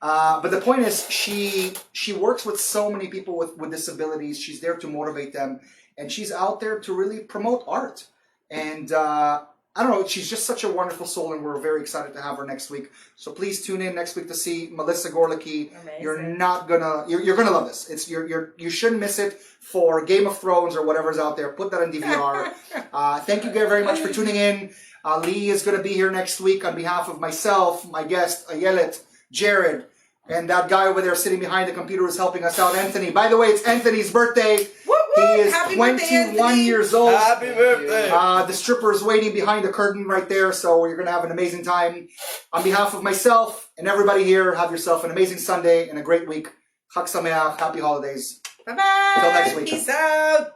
But the point is, she works with so many people with disabilities. She's there to motivate them, and she's out there to really promote art. And I don't know, she's just such a wonderful soul, and we're very excited to have her next week. So please tune in next week to see Melissa Gorlicky. Amazing. You're gonna love this. You shouldn't miss it for Game of Thrones or whatever's out there. Put that on DVR. Thank you very much for tuning in. Lee is gonna be here next week on behalf of myself, my guest Ayelet, Jared, and that guy over there sitting behind the computer who's helping us out, Anthony. By the way, it's Anthony's birthday. Woo-woo! He is Happy 21 birthday, years old. Happy birthday! The stripper is waiting behind the curtain right there, so you're going to have an amazing time. On behalf of myself and everybody here, have yourself an amazing Sunday and a great week. Chag Sameach, happy holidays. Bye-bye. Till next week. Peace out.